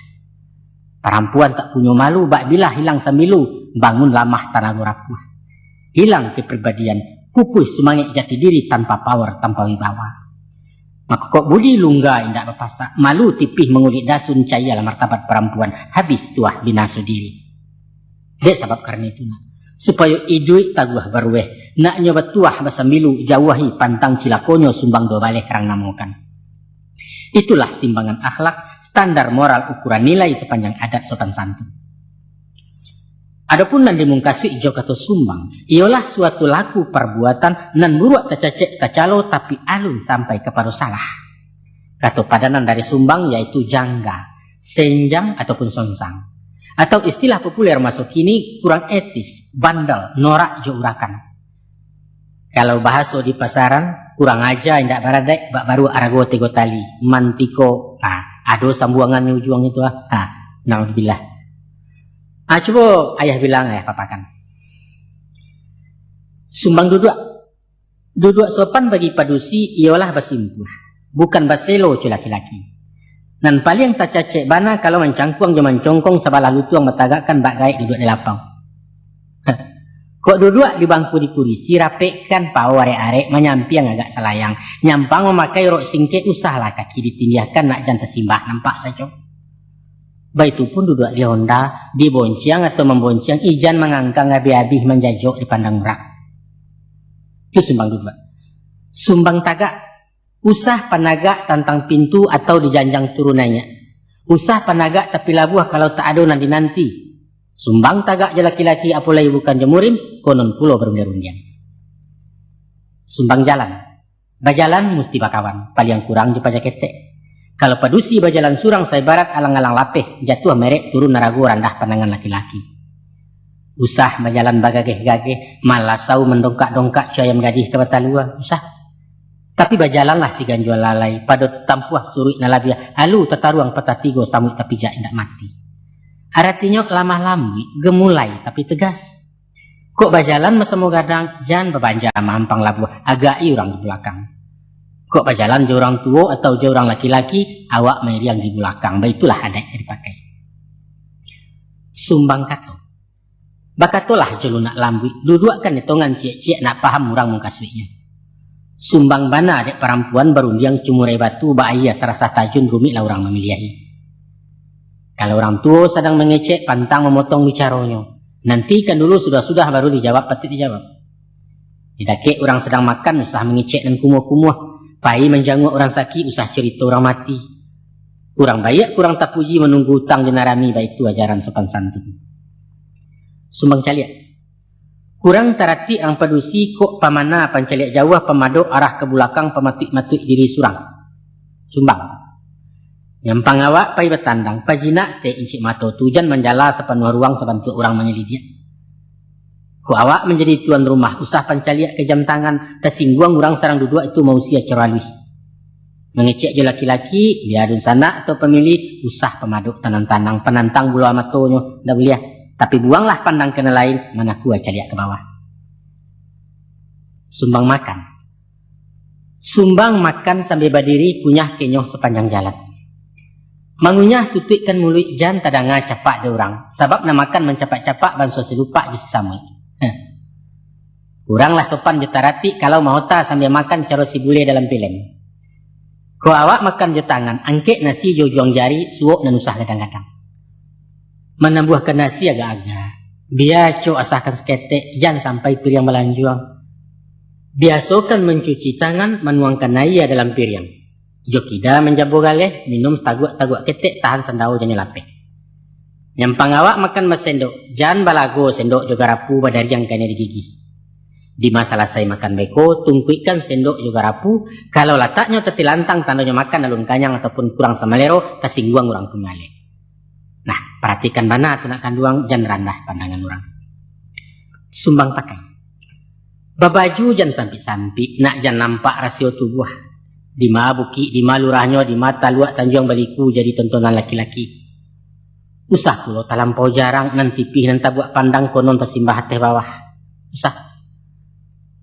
Perempuan tak punya malu bak bila hilang sambilu bangun lamah tanah rapuh. Hilang kepribadian. Pupus semangat jati diri tanpa power, tanpa wibawa. Maka kok budi lungga indak berpasak. Malu tipih mengulik dasun cahaya lah martabat perempuan. Habis tuah binasu diri. Dek sebab karena itu nak. Supaya idui taguah barueh. Nak nyoba tuah basambilu jauhi pantang cilakonyo sumbang dua balik kerang namukan. Itulah timbangan akhlak, standar moral ukuran nilai sepanjang adat sopan santun. Adapun nan dimungkasui ijo kata sumbang, ialah suatu laku perbuatan nan buruak tercecek tercalo tapi alun sampai kepada salah. Kata padanan dari sumbang yaitu jangga, senjang ataupun sonsang. Atau istilah populer masuk kini kurang etis, bandel, norak jo urakan. Kalau bahasa di pasaran, kurang aja indak baradek, bak baru arago tego tali, mantiko, ado sambuangan ujuang itu naudzubillah. Coba ayah bilang papakan. Sumbang duduk sopan bagi padusi ialah basimpuh, bukan baselo cu laki-laki. Nan paling tak cacek bana kalau mencangkuang jaman congkong sabalah lutuang matagakan bak gaik duduk di lapang. Kok duduk di bangku di kurisi rapekkan pau arek-arek menyampiang agak selayang, nyampang memakai rok singke usahlah kaki ditindiahkan nak jan tersimbah nampak saja. Baik pun duduk di honda, dibonciang atau membonciang, ijan mengangkang abi-abi menjajok di pandang rak. Itu sumbang duduk. Sumbang tagak, usah panagak tantang pintu atau di janjang turunannya. Usah panagak tapi labuh kalau tak ada nanti-nanti. Sumbang tagak je laki-laki apalagi bukan jemurim, konon pulau berundian-undian. Sumbang jalan. Bajalan mesti bakawan, paling kurang di pajak ketek. Kalau padusi bajalan surang saya barat alang-alang lapeh, jatuh merek turun narago randah pandangan laki-laki. Usah bajalan bagageh-gageh, malah sau mendongkak-dongkak ayam gadih ke batalua, usah. Tapi bajalanlah si ganjual lalai, pada tampuah suruh nalabia, halu tataruang petatigo samuk tapi jak indak mati. Artinya lamah lambi, gemulai tapi tegas. Kok bajalan mesemo gadang, jangan berbanja mampang labuah, agai orang di belakang. Kok berjalan je orang tua atau je orang laki-laki, awak meriang di belakang. Baitulah adat yang dipakai. Sumbang kato. Bakatolah je lunak lambi. Dudukkan hitungan cie-cie nak paham orang mengkaswinya. Sumbang bana adik perempuan berundiang cumurai batu, bahaya serasa tajun rumit lah orang memilihi. Kalau orang tua sedang mengecek, pantang memotong bicaranya. Nanti kan dulu sudah-sudah baru dijawab, patut dijawab. Tidak kek orang sedang makan, usah mengecek dan kumuh-kumuh. Pai menjanguk orang sakit, usah cerita orang mati. Kurang baik, kurang tak puji menunggu hutang jenarami, baik itu ajaran sopan santun. Sumbang caliak. Kurang tarati orang padusi kok pamana pancaliak jauh pemadok arah ke belakang pematuk-matuk diri surang. Sumbang. Nyampang awak pai bertandang, pajinak stay incik mato tujan menjala sepenuh ruang sebantu orang menyelidik. Ku awak menjadi tuan rumah, usah pancaliak ke jam tangan, tersingguang orang sarang duduk itu mau sia ceralih. Mengecek je laki-laki, biarun sana atau pemilih, usah pemaduk tanang-tanang, penantang bulu amatonyo, dah boleh. Tapi buanglah pandang kena lain, mana ku caliak ke bawah. Sumbang makan. Sumbang makan sambil berdiri, kunyah kenyoh sepanjang jalan. Mangunyah tutupkan mulut jan tadanga capak de orang, sebab nak makan mencapak-capak banso selupa je samui. Kuranglah sopan jutarati kalau mau tak sambil makan cara si bule dalam film. Kau awak makan je tangan, angkek nasi juang jari, suok dan usah kadang-kadang. Menambuhkan nasi agak-agak. Biar cok asahkan seketek, jangan sampai piring melanjuang. Biasakan mencuci tangan, menuangkan air dalam piring. Jokida menjabu galeh, minum taguak-taguak ketek, tahan sandau jangan lapeh. Nyampang awak makan sendok, jangan balago sendok juga rapu badari yang kena di gigi. Di masalah saya makan beko, tungkuikan sendok juga rapu, kalau letaknya tetilantang tandanya makan alun kanyang ataupun kurang samalero, tersingguang orang pengale. Nah, perhatikan mana tu nak kanduang, jangan randah pandangan orang. Sumbang pakai. Babaju jangan sampi-sampi, nak jangan nampak rasio tubuh. Di ma buki, di ma lurahnya, di mata luak tanjung baliku jadi tontonan laki-laki. Usah pulau talampau jarang, nanti pih nanti buat pandang konon tersimbah hati bawah. Usah.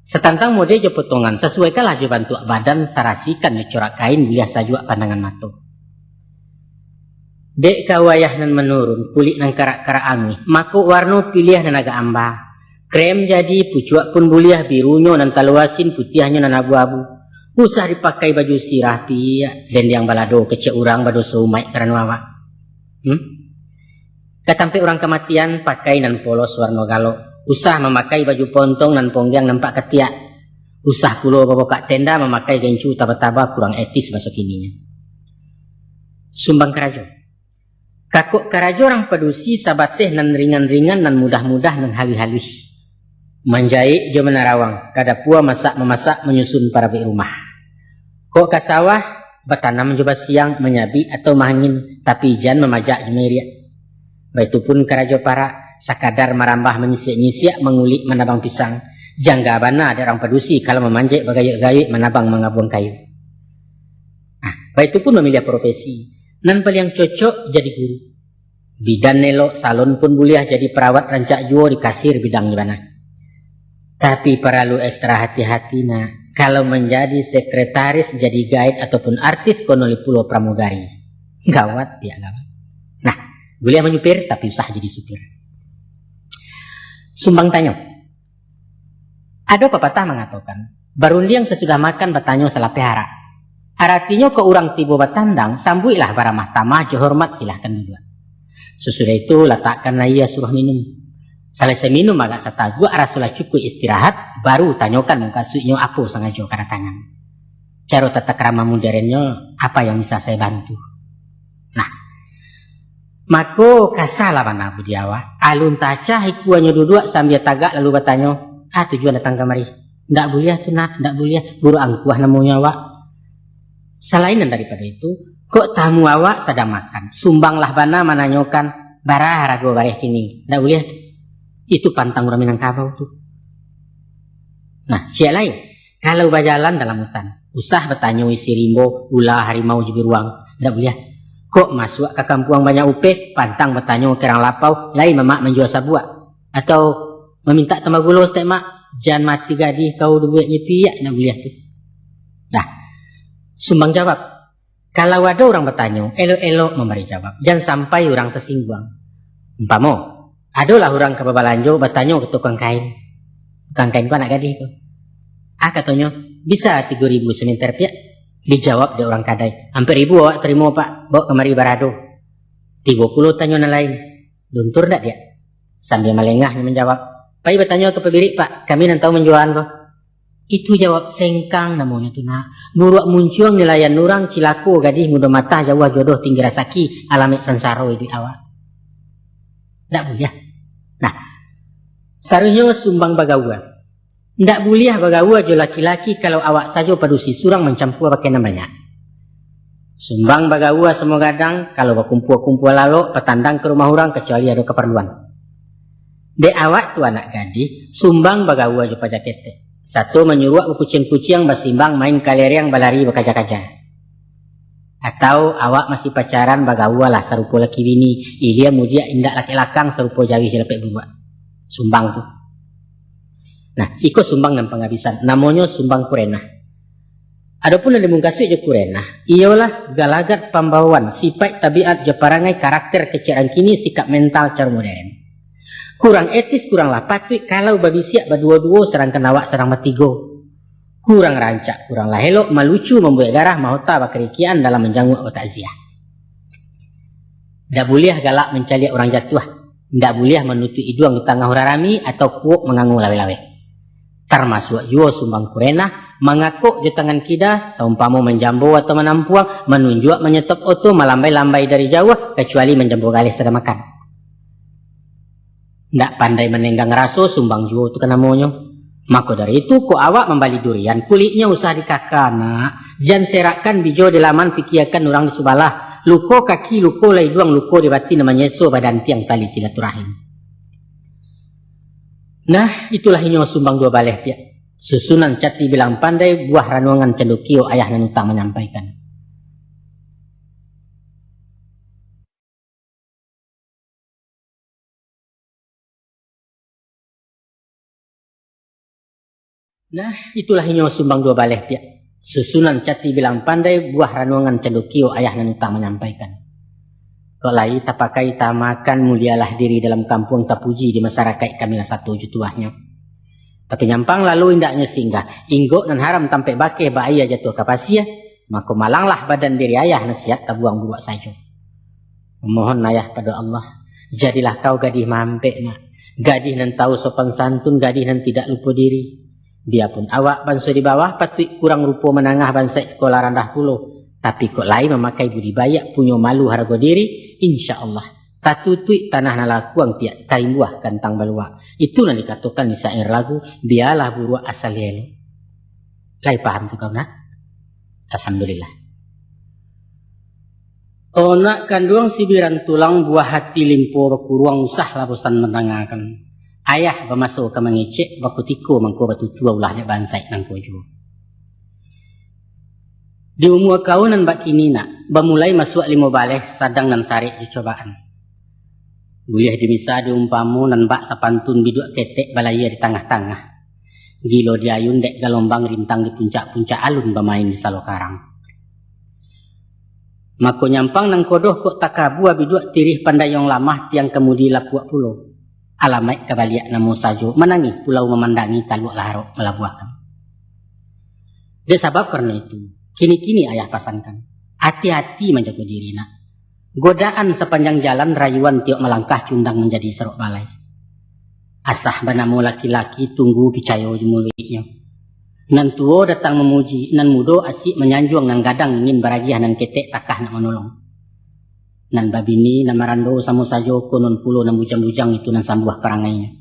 Setantang mode je potongan, sesuaikanlah je bantu badan, sarasikan je corak kain, biasa juga pandangan mata. Dek kawayah nan menurun, kulit nan karak-karak angin, maka warna pilih nan agak amba. Krem jadi, pucuak pun buliah birunya nan taluasin, putihnya nan abu-abu. Usah dipakai baju sirah pia, dan yang balado kecek orang bado seumai kerana wawa. Ketampe orang kematian pakai nan polos warna galo. Usah memakai baju pontong nan ponggang nampak ketiak. Usah pulau bawa kak tenda memakai gencu taba-taba kurang etis masuk ininya. Sumbang karajo. Kakuk karajo orang padusi sabateh nan ringan-ringan nan mudah-mudah nan halih-halih. Manjai jo menarawang, kada pua memasak menyusun para bi rumah. Kok ka sawah bertanam jo siang menyabi atau mangin tapi jan memajak jemeria. Baitupun karajo para sakadar marambah menyisiak-nyisiak mengulik menabang pisang. Jangga bana ada orang padusi kalau memanjek bagayuk-gayuk menabang mengabuang kayu. Baitupun memilih profesi. Nan paling cocok jadi guru. Bidan nelok salon pun boleh jadi perawat rancak juo di kasir bidang mana. Tapi perlu ekstra hati-hati nah. Kalau menjadi sekretaris, jadi guide ataupun artis konoli pulau pramugari. Gawat ya gawat. Nah, boleh menyupir tapi usah jadi supir. Sumbang tanyo. Ada pepatah mengatakan, barundiang sesudah makan bertanyo salah pehara. Artinya ke orang tiba batandang, sambuilah para mahkamah, hormat silahkan dulu. Sesudah itu letakkanlah ia suruh minum. Selesai minum agak setagu, arasulah cukup istirahat, baru tanyakan mengkasutnya apa sengaja karena tangan. Cara tata krama modernnya, apa yang bisa saya bantu? Nah, maka kasalah mana budiawa. Alun tacah ikuannya duduk sambil tagak lalu bertanya, tujuan datang kemari. Ndak boleh tu nak, ndak boleh. Buru angkuah namanya awak. Selainan daripada itu, kok tamu awak sedang makan. Sumbanglah bana menanyakan, barah rago bareh kini. Ndak boleh. Itu pantang orang Minangkabau tu. Nah, siap lain. Kalau berjalan dalam hutan, usah bertanya isi rimbo, ulah harimau juga ruang. Ndak boleh. Kok masuk ke kampung banyak upeh, pantang bertanya kerang lapau, lain memak menjual sabuak. Atau meminta tambah gula, tak mak, jangan mati gadih kau duit nyepiak, ndak boleh tu. Nah, Sumbang jawab, kalau ada orang bertanya, elok-elok memberi jawab. Jangan sampai orang tersinggung. Umpama, adalah orang ke Babalanjo bertanya ke tukang kain. Tukang kain ku anak gadih tu. Katanya, bisa 3.000 semeter piak? Dijawab dia orang kadai. Hampir 1.000 awak terima pak, bawa kemari barado. 30 tanya yang lain. Luntur tak dia? Sambil melengahnya menjawab, Pai bertanya ke pemilik pak, kami nan tahu menjualan kok. Itu jawab sengkang namanya tu nak. Buruak muncung nelayan nurang cilaku gadih muda mata jauh jodoh tinggi rasaki alamet sansaro itu awak. Tak boleh. Nah, sekarangnya sumbang bagawa. Tak boleh bagawa jo laki-laki kalau awak saja padusi surang mencampur pakai namanya. Sumbang bagawa semua gadang kalau berkumpul-kumpul lalu petandang ke rumah orang kecuali ada keperluan. De awak tu anak gadih sumbang bagawa jo pajak kete. Satu menyuruh kucing-kucing bersimbang main kaleriang balari berkaca-kaca. Atau awak masih pacaran bagawa lah serupa laki bini. Ia mudia indak laki-lakang serupa jawi silepek buat. Sumbang tu. Nah, ikut sumbang dan penghabisan. Namanya sumbang kurenah. Adapun yang dimungkasui je kurenah. Ialah galagat pembawaan. Sifat tabiat je parangai karakter keciaan kini sikap mental cara modern. Kurang etis, kurang lah patut kalau babisiak berdua-dua serangkan awak serang bertigo. Kurang rancak, kurang lah elok, melucu, membuat garah, mahota bakerikian dalam menjanguk takziah. Tak boleh galak mencaliak orang jatuh. Tak boleh menutup hidung di tengah orang rami atau kuuk mengangung lawe-lawe. Termasuk juga sumbang kurenah, mengakuk di tangan kita, seumpama menjambu atau menampuang, menunjuk, menyetop oto, melambai-lambai dari jauh, kecuali menjambu galih sedang makan. Tak pandai menenggang raso, sumbang juga itu kan namanya. Maka dari itu, kok awak membali durian, kulitnya usah dikakak, nak. Jangan serakkan bijo di laman pikiakan orang di subalah. Luko kaki, luko lai duang, luko di batin namanya so badan tiang tali silaturahim. Nah, itulah ini sumbang dua baleh pia. Susunan cati bilang pandai, buah ranuangan cendukio ayah dan utang menyampaikan. Nah, itulah ini sumbang dua baleh pia. Susunan cati bilang pandai, buah ranuangan cendukio ayah dan utang menyampaikan. Kok lai tapakai tamakan mulialah diri dalam kampung tapuji di masyarakat kamilah satu jutuahnya. Tapi nyampang lalu indaknya singgah. Inggok dan haram tampai bakeh ba ayah jatuh kapasia. Maka malanglah badan diri ayah nasihat tabuang buat saja. Memohon ayah pada Allah. Jadilah kau gadih mampek nak. Gadih nan tahu sopan santun, gadih nan tidak lupa diri. Biarpun awak bangsa di bawah patut kurang rupa menangah bangsa sekolah rendah puluh. Tapi kok lain memakai budidaya punya malu harga diri, insya-Allah tatutui tanah nalakuang tiak kain buah kantang balua. Itu nak dikatakan di syair lagu, biarlah buruak asal yelo. Lai paham tu kau nak? Alhamdulillah. Onak kanduang sibiran tulang buah hati limpo berkuruang usah labusan menangakan. Ayah bermasuk ke mengecek bakutiko mangko batu tua ulah dia bansai nang kojo. Di umur kau nan bak kini nak, bermulai masuk 5 baleh sadang nan sarik dicobaan. Boleh dimisa diumpamu nan bak sapantun biduk ketek balaya di tengah-tengah. Gilo diayun dek galombang rintang di puncak-puncak alun bermain di salokarang. Mako nyampang nang kodoh kok takabua biduk tirih pandayong lamah tiang kemudi lapuak pulau. Alamai kebaliak namo sajo menangi pulau memandangi taluk larok melabuakan. Dia sabab karena itu, kini-kini ayah pasankan. Hati-hati menjaga diri nak. Godaan sepanjang jalan rayuan tiok melangkah cundang menjadi serok balai. Asah banamu laki-laki tunggu picayo jemuluiknya. Nan tuo datang memuji, nan mudo asik menyanjung nan gadang ingin baragiah nan ketek takah nak menolong. Nan babini nan marando samu sajo konon pulo nan bujang-bujang itu nan sambuah perangainya.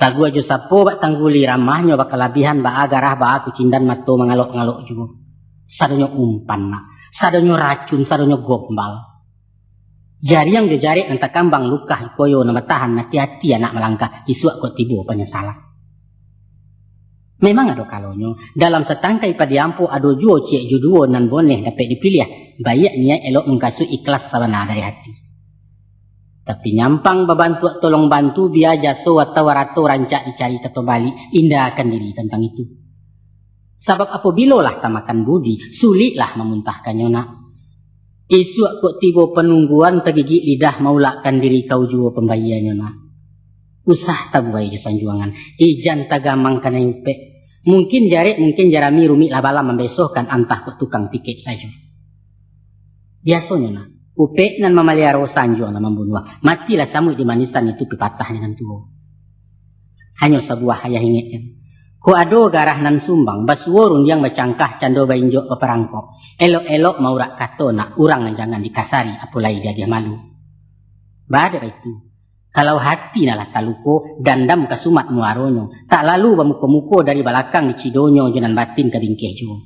Tagu ajo sapo bak tangguli ramahnya bakal labihan ba agarah ba aku cindan mato mengalok-ngalok juga. Sadonyo umpan nak, sadonyo racun, sadonyo gombal. Jari yang jari entah kambang luka koyo nama tahan hati-hati anak melangkah isuak kok tibo penyesalan. Memang ada kalonyo dalam setangkai padiampo ado juo ciek juduo nan boneh dapat dipilih bayak niat elok mengkasu ikhlas sabana dari hati. Tapi nyampang bebantu tolong bantu biar jaso atau warato rancak dicari keto balik indah akan diri tentang itu. Sebab apabila lah tamakan budi, sulitlah memuntahkannya nak. Isu kok tiba penungguan tergigit lidah maulakkan diri kau jua pembayiannya nak. Usah tabuai jasan juangan, ijan tagamang kana yupe. Mungkin jarik, mungkin jarami rumit labala membesokkan antah kok tukang tiket saja. Biasanya nak, upe nan mamaliaro sanjo na membunuh. Matilah samui di manisan itu pepatah dengan tuo. Hanya sebuah ayah ingatkan. Ko ado garah nan sumbang basuorun yang bercangkah cando bainjok peperangkok. Elok-elok maurak kato nak urang nan jangan dikasari apulai dia malu. Bada itu. Kalau hati nalah taluko dandam kasumat muaronyo. Tak lalu bamuko-muko dari balakang dicidonyo janan batin ke bingkeh jo.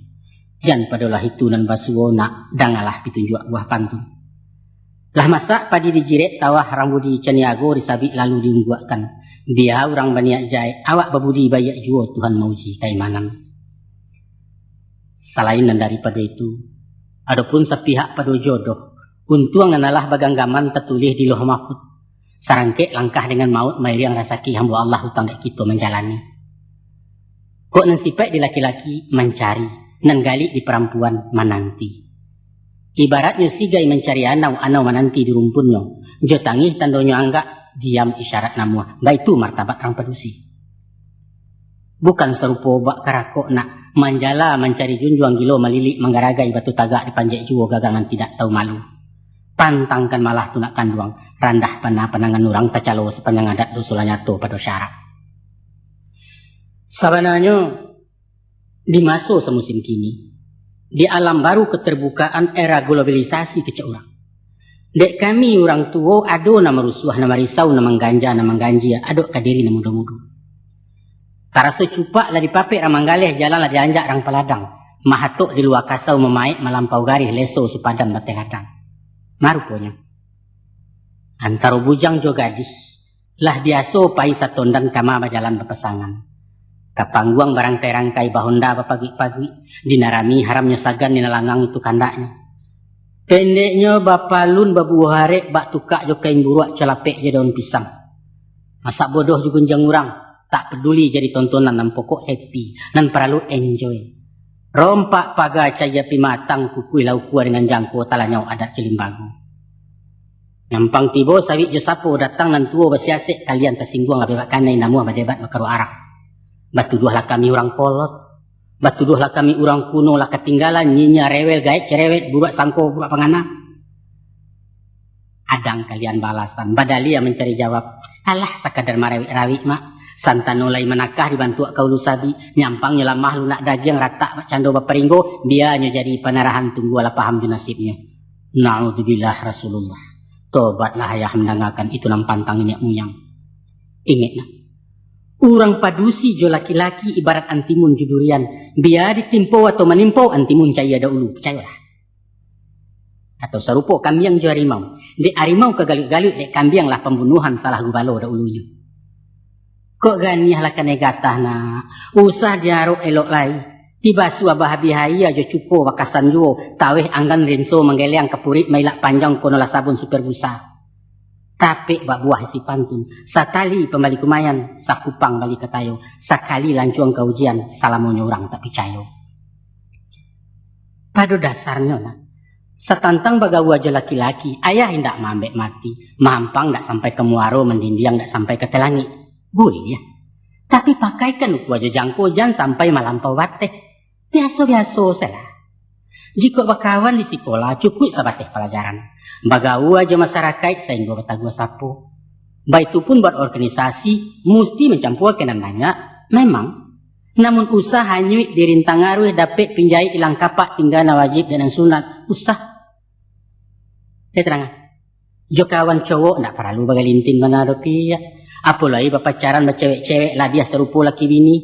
Jan padalah itu nan basuo nak dangalah pitunjuk buah pantun. Lah masak padi dijiret sawah rambudi caniago risabik lalu diungguakan. Dia orang banyak jai, awak babudi bayak juo Tuhan mauji keimanan. Selain dan daripada itu, adapun sepihak pada jodoh, untung analah baganggaman tertulis di loh mahfud. Sarangke langkah dengan maut mairi yang rasaki hamba Allah hutang dek kita menjalani. Kok nan sipek di laki-laki mencari, nan gali di perempuan menanti. Ibaratnya sigai mencari anau menanti di rumpunnya, jo tangih tandonyo anggak diam isyarat namuah. Baik itu martabat orang pedusi. Bukan serupa bak karakok nak manjala mencari junjuang gilo melilik menggaragai batu tagak di panjek juo gagangan tidak tahu malu. Pantangkan malah tu nak kanduang randah pandangan orang tacalo sepanjang adat dosulanya tu pada syarat. Sebenarnya di masa semusim kini di alam baru keterbukaan era globalisasi kecak orang. Dek kami orang tua ado nama rusuh, nama risau, nama ganja, nama ganjia, adok kadiri nama muda-muda. Tarasa cupak lah dipapik ramanggaleh jalan lah dianjak rang peladang. Mahatok di luar kasau memaik melampau garis leso supadan batai hadang. Maruponya. Antara bujang jo gadis lah biaso pai satondan kama bajalan berpesangan. Kapangguang barangkai-rangkai bahonda pagi-pagi dinarami haramnya sagan dinalangang itu kandaknya. Pendeknya bapalun babu harek bak tukak jo kain buruak celapek je daun pisang. Masak bodoh juga jang urang, tak peduli jadi tontonan nan pokok happy, nan perlu enjoy. Rompak paga caya pimatang kukui laukua dengan jangko talanyau adat celimbagu. Nyampang tibo sawit jo sapo datang nan tuo basiasek kalian tersinggung abebak kanai namu abadebat makaru arak. Batuduhlah kami orang kolot. Batuduhlah kami orang kuno lah ketinggalan nyinya rewel gaek cerewet buruak sangko buruak pangana. Adang kalian balasan. Badalia mencari jawab. Alah sakadar marawik-rawik mak. Santanolai menakah dibantu kau lusabi. Nyampang nyelamah lunak daging rata cando baperinggo. Biarnya jadi panarahan tunggu ala paham di nasibnya. Na'udzubillah Rasulullah. Tobatlah ayah mendengarkan itu nam pantang ini muyang. Ingat nak. Urang padusi jo laki-laki ibarat antimun judurian. Biar ditimpo atau menimpo antimun caya dahulu. Percayalah. Atau serupa kambiang jo harimau. Dek harimau kegalut-galut dek kambiang lah pembunuhan salah gubalo dahulunya. Kok ganiah lah kene gatah na. Usah diaruk elok lai. Tiba su abah bihaya jo cupo wakasan jo. Taweh anggan rinso menggeleang kepurit mailak panjang konolah sabun super busa. Tapi bak buah si pantun. Sakali pembali kumayan, sakupang bali katayo. Sakali lancuang ke ujian, salamonya orang tak percaya. Pada dasarnya nak. Setantang bagawa aja laki-laki, ayah hendak mambek mati. Mampang tak sampai ke muaro, mendindiang tak sampai ke telangi. Boleh ya. Tapi pakaikan uku aja jangko, jangan sampai malampau wateh. Biasa-biasa salah. Jika bakawan di sekolah, cukup sabateh pelajaran. Bagawa aja masyarakat, sehingga kata gua sapo. Baik itu pun buat organisasi, mesti mencampur kena nanya. Memang. Namun usah hanyut dirintang ngaruh dapat pinjai ilang kapak tinggal na wajib dan sunat. Usah. Saya terang. Jo kawan cowok nak perlu bagalintin mana ada pia. Apalagi berpacaran bercewek-cewek lah dia serupa laki bini.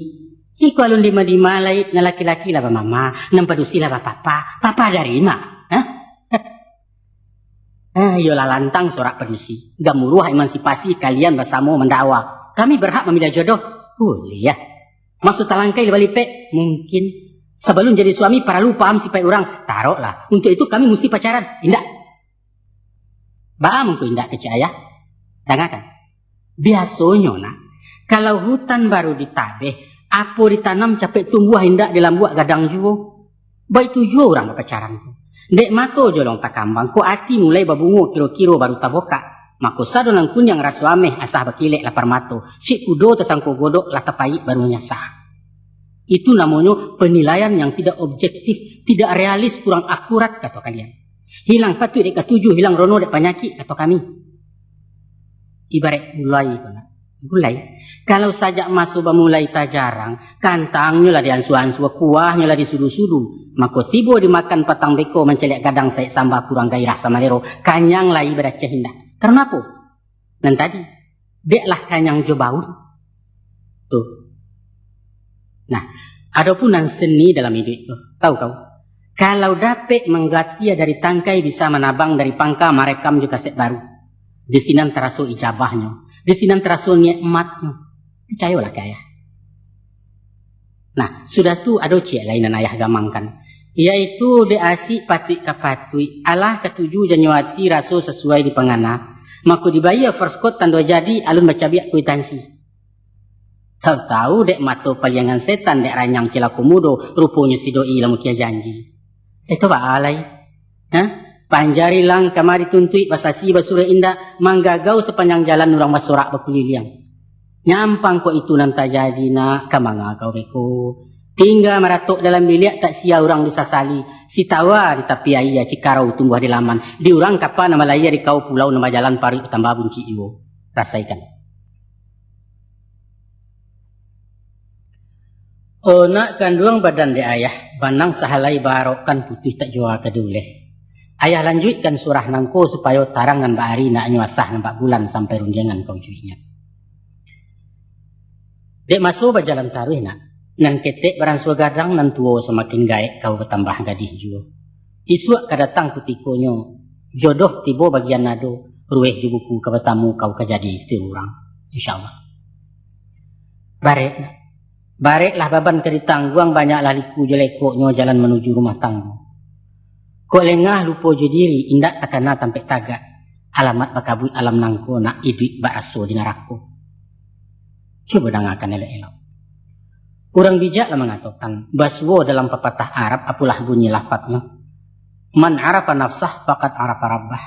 Iku alun lima-lima lain na laki-laki lah mama, nampadusi lah papa. Papa dari mak. Yolah lantang sorak padusi. Gamuruh emansipasi kalian bersama mendakwa. Kami berhak memilih jodoh. Boleh ya. Maksud talangkai lebih lipek? Mungkin. Sebelum jadi suami perlu paham sipai orang. Taruhlah. Untuk itu kami mesti pacaran. Indah. Paham ku indah kecaya? Dengarkan. Biasanya nak. Kalau hutan baru ditabeh. Apa ditanam capek tumbuh hendak dalam buat gadang juo. Baik tujuh orang berpacaran. Dek mato jolong tak kambang. Ko hati mulai babungu kiro-kiro baru taboka. Mako sado nang kunyang rasu ameh asah bakilek lapar mato. Sik kudo tersangko godok lah tepai baru nyasah. Itu namanya penilaian yang tidak objektif. Tidak realis, kurang akurat kata kalian. Hilang patut dek ketujuh, hilang rono dek penyakit kata kami. Ibarat gulai kena. Gulai. Kalau sajak masuk bamulai tak jarang, kantangnya lah diansu-ansu, kuahnya lah disudu-sudu. Maka tiba dimakan patang beko mencelek kadang saya sambah kurang gairah sama lero. Kanyang lah ibarat cehindak. Karena apa? Dan tadi, deklah kanyang jobaun. Tuh. Nah, adapun yang seni dalam hidup itu. Tahu kau? Kalau dapat menggatia dari tangkai bisa menabang dari pangka merekam juga set baru. Di sini terasa ijabahnya. Di sini terasa nikmatnya. Percayalah ke ayah. Nah, sudah tu ada cik lain dan ayah gamangkan. Iaitu diasik patui kapatui. Allah ketujuh janyuati rasa sesuai di pengana. Maka dibayar first court tanda jadi alun baca biak kuitansi. Tahu-tahu dek mato paliangan setan dek ranyang cilaku mudo. Rupanya si doi lamu kia janji. Itu pak alai. Hah? Panjari lang kamari tuntui basasi basura indah manggagau sepanjang jalan nurang basurak bakuliliang. Nyampang ko itu nanti jadi nak kamanga kau beko. Tinggal meratuk dalam bilik tak sia orang disasali. Si tawa di tepi air cikarau tumbuh di laman. Di orang kapan nama layar di kau pulau nama jalan pari tambah bunci iwo. Rasaikan. Oh nak kandung badan de ayah. Banang sahalai barokan putih tak jual keduleh. Ayah lanjutkan surah nangko supaya tarang dan bahari nak nyuasah nampak bulan sampai runjangan kau juinya. Dek masuk berjalan taruh nak. Nan ketek barang gadang nan tuo semakin gaek kau bertambah gadih jua. Isuak kadatang kutikonya. Jodoh tibo bagian nado. Rueh di buku kebetamu kau kejadi istri orang. InsyaAllah. Barek nak. Bareklah baban keditangguang banyaklah liku jelekoknya jalan menuju rumah tangguh. Kok lengah lupa je diri, indak takana tampek tagak. Alamat bakabui alam nangko nak iduit baraso di neraka. Coba dengarkan elok-elok. Orang bijaklah mengatakan, baswo dalam pepatah Arab apalah bunyi lafadznya. Man arafa nafsah faqad arafa rabbah.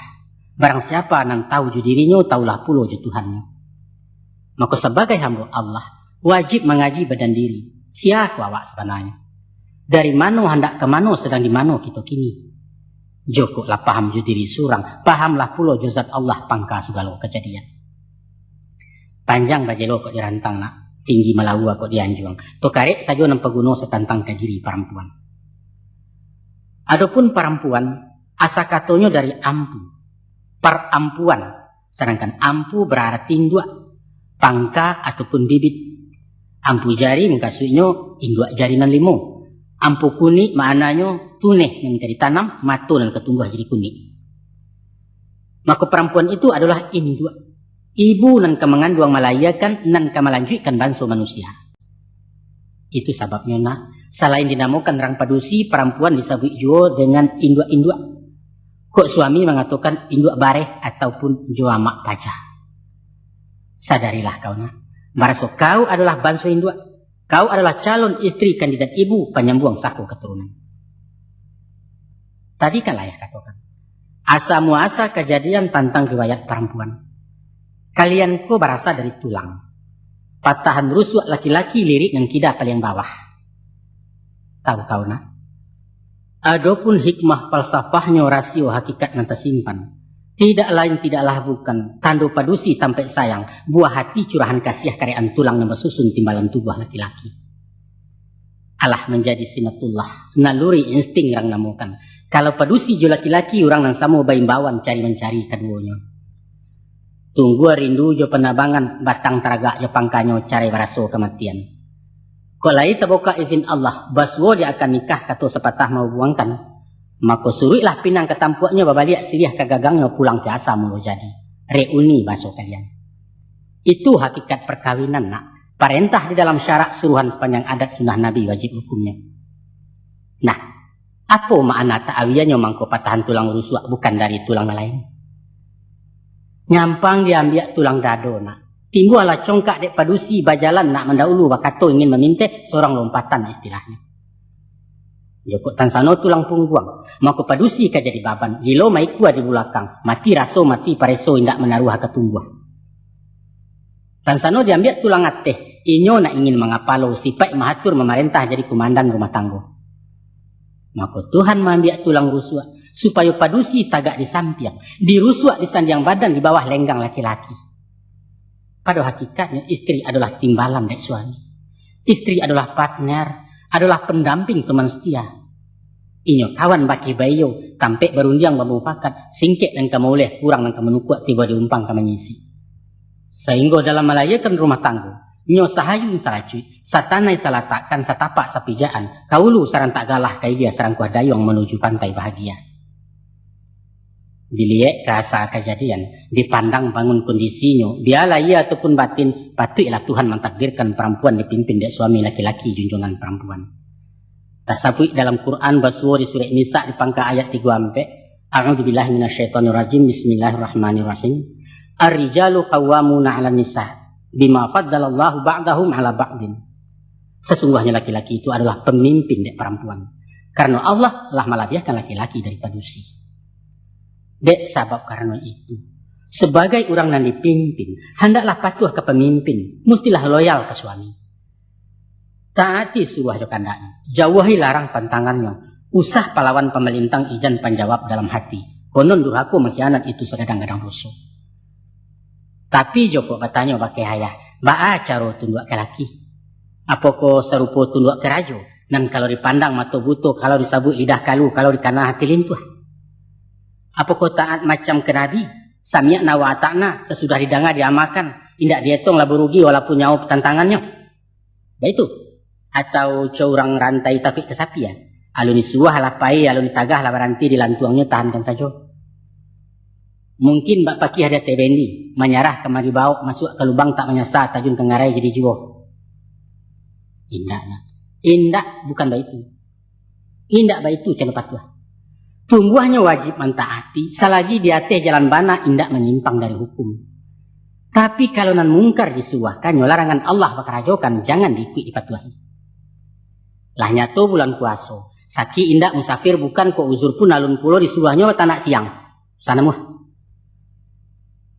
Barang siapa yang tahu je dirinya, taulah pula je Tuhannya. Maka sebagai hamba Allah, wajib mengaji badan diri. Siapa awak sebenarnya? Dari mana hendak ke mana sedang di mana kita kini? Joko lah paham ju diri surang, pahamlah pulo jozat Allah pangka segala kejadian. Panjang bajelo kok dirantang nak, tinggi malawa kok dianjuang. To karek sajo nam peguno setantang ke diri perempuan. Adapun perempuan, asa katonyo dari ampu, perampuan. Sedangkan ampu berarti indua, pangka ataupun bibit. Ampu jari mengkasuinyo indua jari nan limo. Ampu kuni maknanya tuneh yang ditanam, matu dan ketumbuh jadi kuning. Maka perempuan itu adalah indua. Ibu nan kemengandung malayakan nan kemalanjutkan bangsa manusia. Itu sebabnya nak, selain dinamakan rang padusi, perempuan disebut juga dengan indua-indua. Kok suami mengatakan indua bareh ataupun jua mak pajah. Sadarilah kau nak, merasa kau adalah bangsa indua. Kau adalah calon istri kandidat ibu penyambung saku keturunan. Tadi kan ayah katakan, asa muasa kejadian tentang riwayat perempuan. Kalian ko berasal dari tulang. Patahan rusuk laki-laki lirik dan kida paling bawah. Tahu kau nak? Adapun hikmah falsafahnya rasio hakikat nan tersimpan. Tidak lain tidaklah bukan tando padusi tampai sayang, buah hati curahan kasih karyaan tulang yang bersusun timbalan tubuh laki-laki. Allah menjadi sinatullah, naluri insting orang namukan. Kalau padusi jo laki-laki orang nan samo baimbawan cari mencari keduanya. Tunggu rindu jo penabangan batang teraga jo pangkanyo cari baraso kematian. Kok lai terbuka izin Allah, baswo dia akan nikah kato sepatah mau buangkan. Maka suruhlah pinang ketampuaknya babaliak siliah kegagangnya pulang biasa mulu jadi. Reuni baso kalian. Itu hakikat perkawinan nak. Perintah di dalam syarak suruhan sepanjang adat sunnah Nabi wajib hukumnya. Nah, apa makna ta'awiyahnya mangko patahan tulang rusuk bukan dari tulang lain? Nyampang diambil tulang dado nak. Timbullah congkak dek padusi bajalan nak mendahulu bakato ingin meminta seorang lompatan istilahnya. Joko tansano tulang pungguang, maka padusi ka jadi baban, gilo maikua di belakang, mati raso mati pareso indak menaruh ketumbuh. Tansano diambil tulang ateh, inyo nak ingin mengapalo sipai mahatur memerintah jadi komandan rumah tangga. Maka Tuhan mengambil tulang rusuk supaya padusi tagak di samping, dirusuk di sandiang badan di bawah lenggang laki-laki. Pada hakikatnya istri adalah timbalan dari suami. Istri adalah partner, adalah pendamping teman setia. Inyo kawan baki bayo, tampek berundiang bermufakat, singkek dan kemuleh, kurang dan kemenukuk tiba diumpang kemenyisi. Sehingga dalam melayakan rumah tangga, nyo sahayu salacuy, satanai salatakan satapak sapijaan, kaulu sarang tak galah kai dia sarang kuah dayong menuju pantai bahagia. Dilihat kasa kejadian, dipandang bangun kondisinya, biarlah ia ataupun batin, patutlah Tuhan mentakdirkan perempuan dipimpin dari suami laki-laki junjungan perempuan. Tasabui dalam Quran baswa di surah Nisa di pangka ayat 3 A'udzubillahi minasyaitonirrajim. Bismillahirrahmanirrahim. Ar-rijalu qawwamuna 'alan nisa bima faddalallahu ba'dahum 'ala ba'din. Sesungguhnya laki-laki itu adalah pemimpin dari perempuan. Karena Allah telah melahirkan laki-laki dari padusi. Dek sabab karena itu, sebagai orang yang dipimpin, hendaklah patuh ke pemimpin, mestilah loyal ke suami. Taati suruh jokandanya, jauhi larang pantangannya, usah pahlawan pemelintang ijan panjawab dalam hati. Konon durhaku mengkhianat itu segadang-gadang dosa. Tapi Joko bertanya pakai hayah, baa caro tunduk ke laki? Apakah serupa tunduk ke rajo? Dan kalau dipandang mata butuh, kalau disabut lidah kalu, kalau dikanah hati lintuh. Apakah taat macam ke Nabi? Sami'na wa ata'na, sesudah didengar diamalkan, tidak dihitung lah berugi walaupun nyawa tantangannya. Begitu. Atau curang rantai tapi kesapian. Alun disuah lapai, alun ditagah lah beranti dilantuangnya tahankan saja. Mungkin Mbak Pakih ada tebendi, menyerah kemari bawa masuk ke lubang tak menyasar tajun ke ngarai jadi jiwa. Indah, indah bukan begitu. Indah begitu cara patuah. Tumbuhnya wajib mentaati, selagi di atas jalan bana indak menyimpang dari hukum. Tapi kalau nan mungkar disuahkan, larangan Allah bakarajokan, jangan diikut dipatuhi. Lah nyato bulan puasa, saki indak musafir bukan ko uzur pun alun pulo disuahnya tanak siang. Sana muah.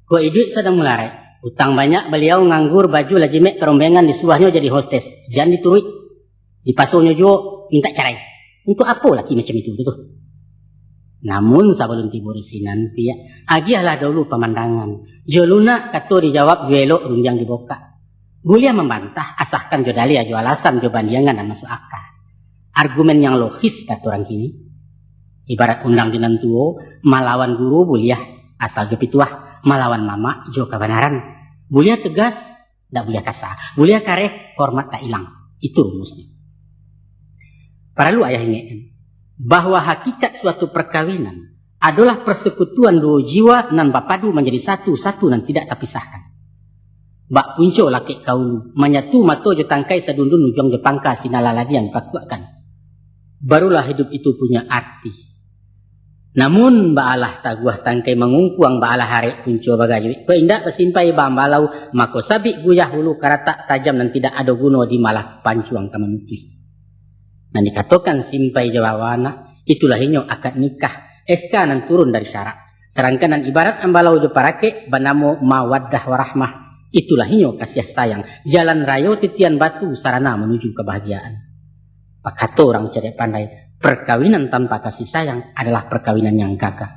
Ko idut sedang melarai, utang banyak beliau nganggur baju lajimek kerombengan disuahnya jadi hostes. Jangan diturut, dipasuhnya juga minta cerai. Untuk apa lagi macam itu tuh? Namun sebelum tiba di nanti ya, agialah dulu pemandangan. Joluna kato dijawab juelok runjang dibuka. Bulia membantah asahkan jodali jo alasan jo bandiangan dan masuk akal. Argumen yang logis kata orang kini. Ibarat undang dinan tuo malawan guru bulia asal jo pituah, malawan mama jo kebenaran. Bulia tegas, dak bulia kasar. Bulia kareh, hormat tak hilang. Itu rumusnya. Para lu ayah ingatkan bahwa hakikat suatu perkawinan adalah persekutuan dua jiwa nan bapadu menjadi satu dan tidak terpisahkan. Bak punco laki kaulu menyatu mato jo tangkai sadundun ujung jo pangka sinalaladian pakuakan. Barulah hidup itu punya arti. Namun baalah taguah tangkai mengungkuang baalah harek punco bagayu. Ko indak bersimpai bambalau mako sabik guyah hulu karatak tajam dan tidak ada guno di malah pancuang kamanuti. Dan dikatakan simpai jawawana itulah inyo akad nikah. SK nan turun dari syarat. Serangkan nan ibarat ambalau jo parake banamo mawaddah warahmah. Itulah inyo kasih sayang. Jalan rayo titian batu sarana menuju kebahagiaan. Pak kata orang cerdik pandai, perkawinan tanpa kasih sayang adalah perkawinan yang gagal.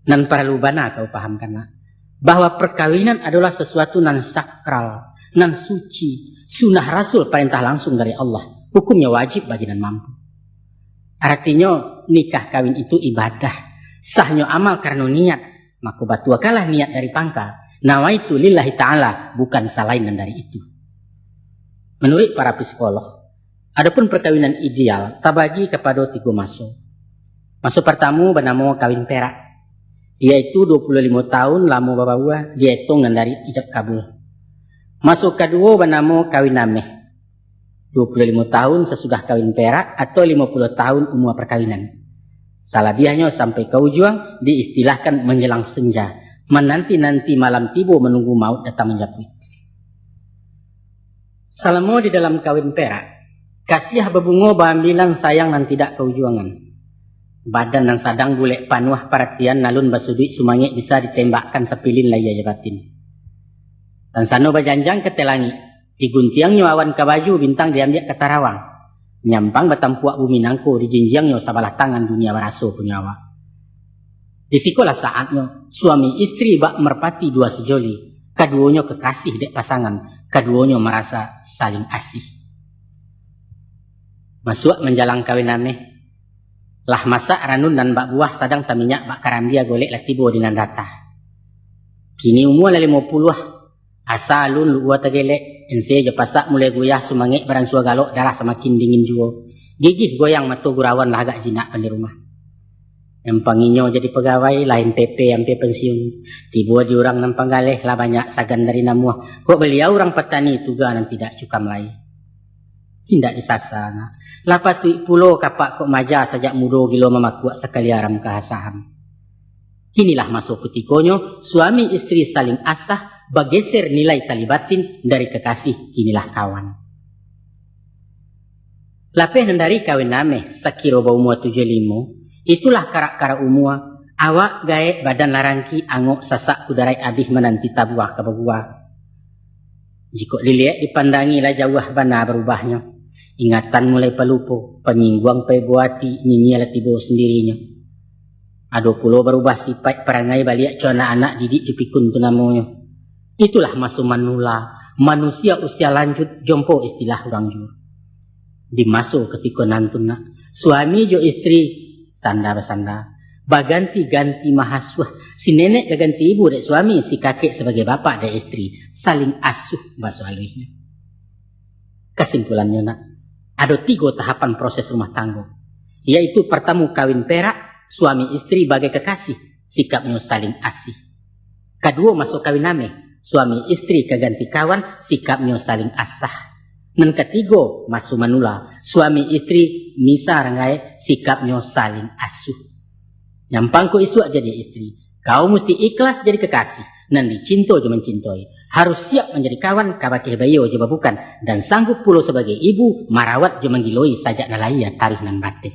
Nan perlu bana kau pahamkan nak, bahwa perkawinan adalah sesuatu nan sakral, nan suci, sunnah Rasul perintah langsung dari Allah. Hukumnya wajib bagi nan mampu. Artinya nikah kawin itu ibadah. Sahnya amal karena niat. Maka batuakalah niat dari pangka. Nawaitu lillahi ta'ala, bukan salainan dari itu. Menurut para psikolog, adapun perkawinan ideal terbagi kepada 3 masuk. Masuk pertama bernama kawin perak, yaitu 25 tahun lama bawa dia hitung dari ijab kabul. Masuk kedua bernama kawin nameh, 25 tahun sesudah kawin perak atau 50 tahun umur perkawinan. Saladiahnya sampai ke ujung diistilahkan menjelang senja. Menanti-nanti malam tiba menunggu maut datang menjapui. Selama di dalam kawin perak, kasih bebungo bambilan sayang dan tidak keujuangan. Badan dan sadang bulek panuah perhatian nalun basudui sumangit bisa ditembakkan sepilin laya jabatin. Dan sano bajanjang ke telangi, diguntiangnya awan ke baju bintang diambil ke tarawang. Nyampang batampuak bumi nangko di jinjangnya sabalah tangan dunia baraso punyawa. Di sikolah saatnya suami istri bak merpati dua sejoli. Keduanya kekasih dek pasangan. Keduanya merasa saling asih. Masuk menjalang kawin nameh. Lah masak ranun dan bak buah sadang taminyak bak karambia golek latibo di nandata. Kini umur 50. Asalun lu buat tegelek. Ense je pasak mulai goyah sumangit barang sua galok darah semakin dingin jua. Gigih goyang matu gurawan lah agak jinak pada rumah. Empanginyo jadi pegawai lain PP sampai pensiun. Tiba di orang nampang galeh lah banyak sagan dari namuah. Kok beliau orang petani tuga dan tidak cukam lai. Tidak disasana. Lapatui pulau kapak kok maja sajak mudo gilo memakuak sekali aram kehasaham. Kinilah masuk kutikonyo suami istri saling asah. Bergeser nilai tali batin dari kekasih kinilah kawan. Lapeh dari kawin nameh sakiro ba umur 75 itulah karak-karak umur awak gae badan larangki angok sasak kudarai abih menanti tabuah ke bebuah. Jika dilihat dipandangi lah jauh bana berubahnya. Ingatan mulai pelupo penyingguang pebuati nyinyal tibo sendirinya. Ado pulau berubah sifat perangai balik co anak-anak didik jupikun tu namanya. Itulah masuk manula, manusia usia lanjut jompo istilah orang jua. Dimasuk ketika nantuna, suami jo istri sanda-besanda, baganti-ganti mahaswah, si nenek ganti ibu dek suami, si kakek sebagai bapak dek istri, saling asuh bahasa alihnya. Kesimpulannya nak, ada 3 tahapan proses rumah tangga, yaitu pertama kawin perak, suami istri bagai kekasih, sikapnya saling asih. Kedua masuk kawin nameh. Suami istri keganti kawan, sikapnya saling asah. Dan ketiga, masuk manula. Suami istri misa rangai, sikapnya saling asuh. Nyampangku isu aja dia istri. Kau mesti ikhlas jadi kekasih. Dan dicinto je mencintai. Harus siap menjadi kawan, kabakih bayo je bukan. Dan sanggup pula sebagai ibu, marawat je menggiloi sajak nalaya tarikh nan batin.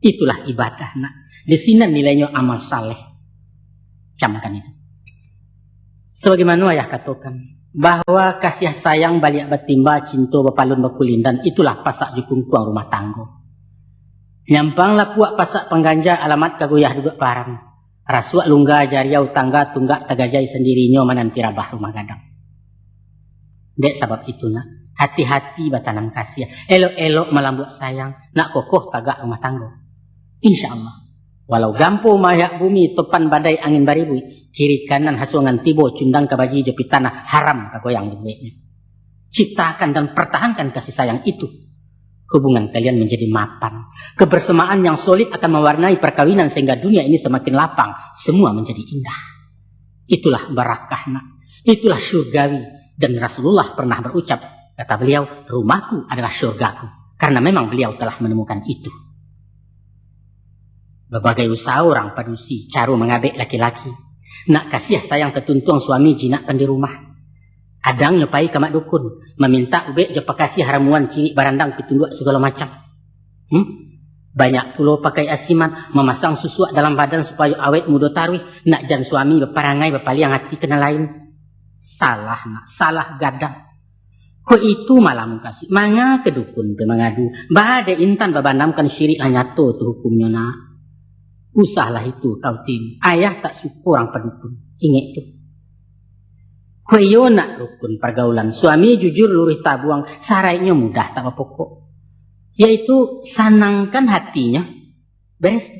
Itulah ibadah nak. Di sini nilainya amal saleh. Camkan itu. Sebagaimana ayah katakan, bahwa kasih sayang balik bertimba cinta berpalun berkulin dan itulah pasak jukung kuang rumah tangga. Nyampanglah puak pasak pengganja alamat kagoyah juga param. Rasuak lungga jariau tangga tunggak tagajai sendirinya menanti rabah rumah gadang. Dek sebab itu nak, hati-hati batanam kasih. Elok-elok melambut sayang, nak kokoh tagak rumah tangga. Insya Allah. Walau gampo mayak bumi topan badai angin baribui, kiri kanan hasungan tibo cundang kabaji jepit tanah haram kagoyang duitnya. Ciptakan dan pertahankan kasih sayang itu. Hubungan kalian menjadi mapan. Kebersamaan yang solid akan mewarnai perkawinan sehingga dunia ini semakin lapang. Semua menjadi indah. Itulah barakah nak. Itulah syurgawi. Dan Rasulullah pernah berucap, kata beliau, rumahku adalah syurgaku. Karena memang beliau telah menemukan itu. Berbagai usaha orang padusi, caru mengabek laki-laki. Nak kasih sayang ketuntuang suami jinakkan di rumah. Adang nyopai kamak dukun, meminta ubek je pakasi haramuan cilik barandang pitunduk segala macam. Banyak pulau pakai asiman, memasang susuak dalam badan supaya awet muda tarwih, nak jan suami berparangai berpaliang hati kena lain. Salah nak, salah gadang. Ko itu malah mengkasih, manga ke dukun mengadu, badai intan babandamkan syirik lah nyato tu hukumnya nak. Usahlah itu kau tim, ayah tak suka orang pedukun, ingat tu. Ko iyo nak rukun pergaulan, suami jujur lurih tabuang, sarainya mudah tak pokok. Yaitu sanangkan hatinya, beres.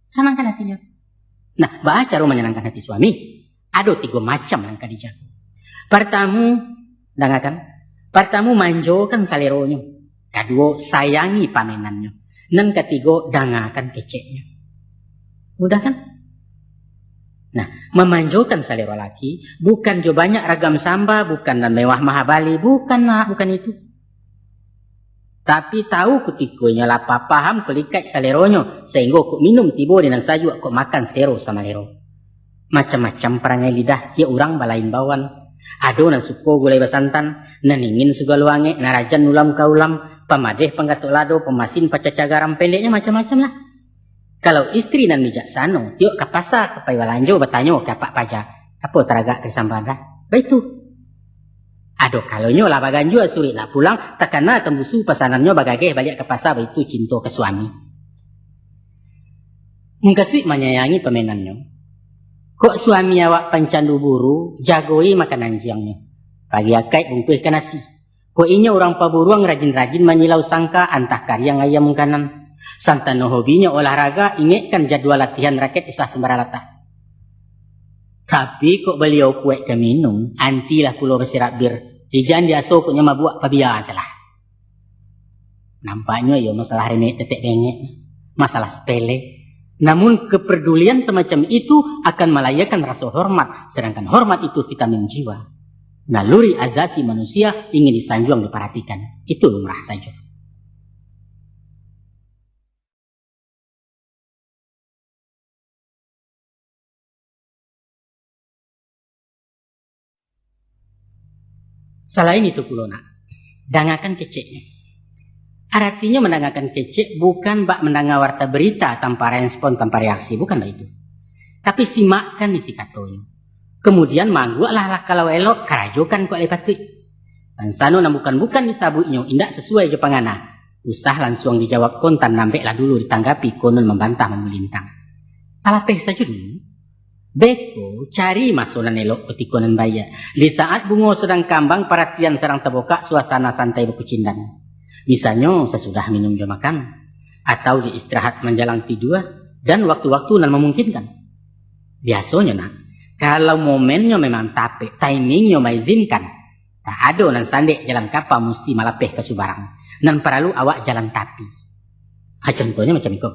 Sanangkan hatinya. Nah, baca cara menyenangkan hati suami. Ada 3 macam yang dijaga. Pertama, dangakan. Pertama, manjokan saleronya. Kedua, sayangi pamenannya. Dan ketiga, dangakan keceknya. Mudah kan? Nah, memanjokan selera laki, bukan jo banyak ragam samba, bukan dan mewah mahabali, bukan nak, bukan itu. Tapi tahu kutikonya lah paham kelikai saleronyo, sehingga kok minum tibo dengan saju kok makan sero sama lero. Macam-macam perangai lidah, dia orang balain bawan. Ado nan suko gulai basantan, nan ingin segala wangi, narajan ulam kaulam, pamadeh penggatuk lado, pemasin pacaca garam, pendeknya macam-macam lah. Kalau istri dan bijaksana, tiok ke pasar, ke paywalanjo, bertanya ke apa paja. Apa teragak ke sambada? Begitu. Aduh, kalau nyo lah baganjo, surit lah pulang, takana tembusu pesanannya bagage balik ke pasar, begitu cinta ke suami. Mengkasih menyayangi pemenannya. Kok suami awak pancandu buru, jagoi makanan jiangnya. Pagi akai bungkuh ke nasi. Kok inya orang paburuang rajin-rajin menyilau sangka, antah karyang ayam mengkanan. Santano hobinya olahraga, ingatkan jadwal latihan raket usah sembaralata. Tapi kok beliau kuek ke minum, antilah pulau bersirat bir. Ijan dia sokoknya mabuak pabian salah. Nampaknya ya masalah remeh tetek bengek, masalah sepele. Namun kepedulian semacam itu akan melayakan rasa hormat, sedangkan hormat itu vitamin jiwa. Naluri azasi manusia ingin disanjung diperhatikan, itu lumrah saja. Selain itu pula nak, dangakan keceknya. Artinya mendangakan kecek bukan bak mendengar warta berita tanpa respon, tanpa reaksi, bukan itu. Tapi simakkan isi katanya. Kemudian mangguaklah kalau elok, karajokan kok lepatui. Dan sano na bukan disabutnya, indak sesuai je pangana. Usah langsung dijawab kontan, nampeklah dulu ditanggapi, konon membantah memulintang. Alapeh saja dulu. Beko cari masunan elok ketikonan baya. Di saat bunga sedang kambang, perhatian serang terbuka, suasana santai berkucindan. Misalnya sesudah minum jam makan, atau di istirahat menjelang tidur, dan waktu-waktu nan memungkinkan. Biasanya nak, kalau momennya memang tape, timingnya mengizinkan, tak ada nan sandek jalan kapal mesti malapeh ke subarang. Nan perlu awak jalan tapi. Contohnya macam itu.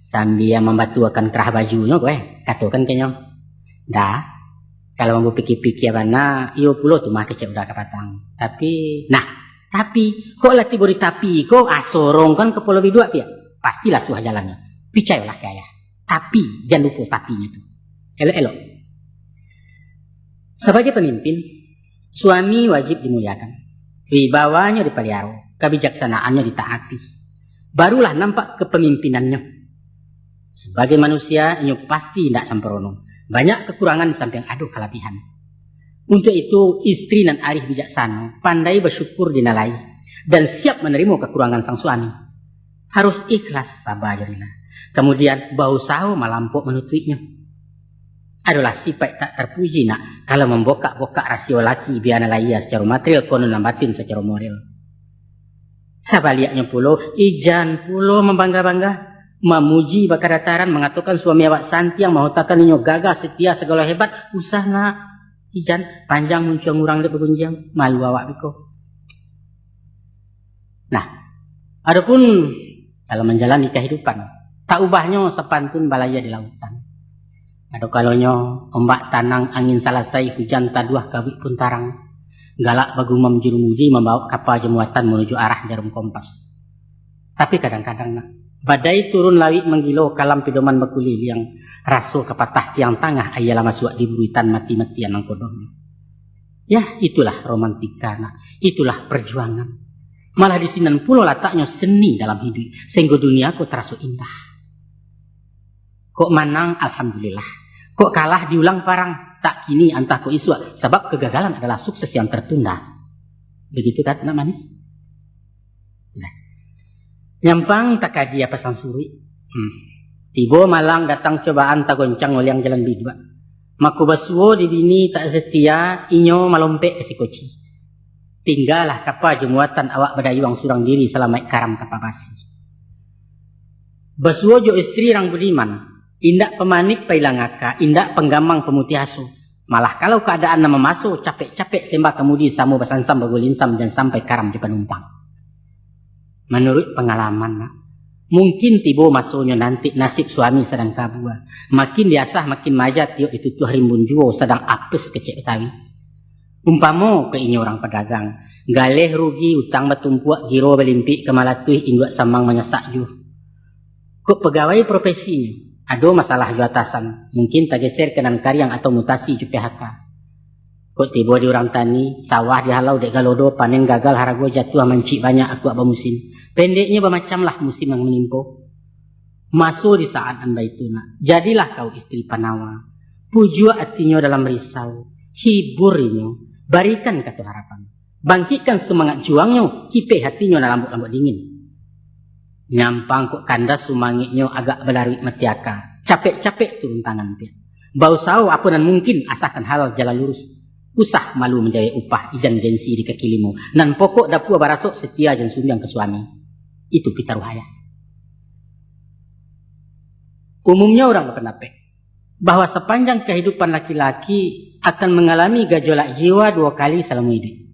Sambil membatuakan kerah bajunya, katakan kayaknya. Dah, kalau mau pikir-pikir mana, iyo pulau tu mah kecek udah kapatang. Tapi, kok latih beri tapi, kok asorong kan ke pulau bidua pia, pastilah suah jalannya. Picayalah kaya. Tapi, jangan lupa tapinya tu. Elok-elok. Sebagai pemimpin, suami wajib dimuliakan. Wibawanya dipelihara, kebijaksanaannya ditaati. Barulah nampak kepemimpinannya. Sebagai manusia, ini pasti tidak sempurna. Banyak kekurangan di samping ada kelebihan. Untuk itu, istri dan arif bijaksana, pandai bersyukur dinalai, dan siap menerima kekurangan sang suami. Harus ikhlas sabar jadilah. Kemudian berusaha melampau menutupinya. Adalah sifat tak terpuji nak kalau membokak-bokak rasio laki biar ia secara material konon lambatin secara moral. Sebaliknya pulo ijan pulo membangga-bangga memuji bakal dataran mengatakan suami awak santi yang mahutakan inyo gagah setia segala hebat usah nak ijan panjang muncul ngurang dia bergunjang malu awak biko. Nah, adapun dalam menjalani kehidupan tak ubahnya sepantun balaya di lautan. Ada kalonyo ombak tanang angin salasai hujan taduah kabut pun tarang. Galak bagumam jurumuji membawa kapal jemuatan menuju arah jarum kompas. Tapi kadang-kadang nak badai turun lawik menggilo kalam pedoman bekuli yang rasul kepatah tiang tangah ayalah masuk di buruitan mati-matian ang kodongnya. Ya itulah romantika nak. Itulah perjuangan. Malah di sinan pulau letaknya seni dalam hidup. Sehingga dunia ku terasa indah. Kok menang, alhamdulillah. Kok kalah, diulang parang. Tak kini antah kok isu. Sebab kegagalan adalah sukses yang tertunda. Begitu kan, nak manis? Nah. Nyampang tak kaji apa sang suri. Tiba malang datang cobaan tak goncang oleh yang jalan bidua. Maku basuo di bini tak setia, inyo malompek ke si koci. Tinggallah kapal jemuatan awak berdayuang surang diri selama karam kapabasi. Basuo jo istri rang budiman. Indak pemanik pailangaka, indak penggamang pemutih asu. Malah kalau keadaan nama masuk, capek-capek sembah kemudi samu basansam bagulinsam dan sampai karam di penumpang. Menurut pengalaman, nak, mungkin tiba masuknya nanti nasib suami sedang kabua. Makin diasah, makin majat, yuk ditutuh rimbun juo sedang apes kecek betawi. Umpamo ke ini orang pedagang, galeh rugi utang bertumpuak giro belimpik kemalatui induak samang menyesak juh. Kok pegawai profesinya? Ada masalah ju atasan, mungkin tak geser ke dan karyang atau mutasi ju PHK. Kok tiba di orang tani, sawah dihalau dek galodo, panen gagal harago jatuh mencik banyak aku apa musim. Pendeknya bermacam lah musim yang menimpo. Masuk di saat anda itu nak, jadilah kau istri panawa. Pujua hatinya dalam risau, hiburinya, barikan kata harapan. Bangkitkan semangat juangnya, kipe hatinya dalam lambut-lambut dingin. Nyampang kok kandas sumangiknya agak belarut metiaka. Capek-capek turun tangan dia. Bau saw apa dan mungkin asalkan halal jalan lurus. Usah malu menjaya upah ijan gengsi di kekilimu. Nan pokok dapua barasok setia jan sumbiang ke suami. Itu pitaruhaya. Umumnya orang berpendapat bahwa sepanjang kehidupan laki-laki akan mengalami gejolak jiwa 2 kali selama hidup.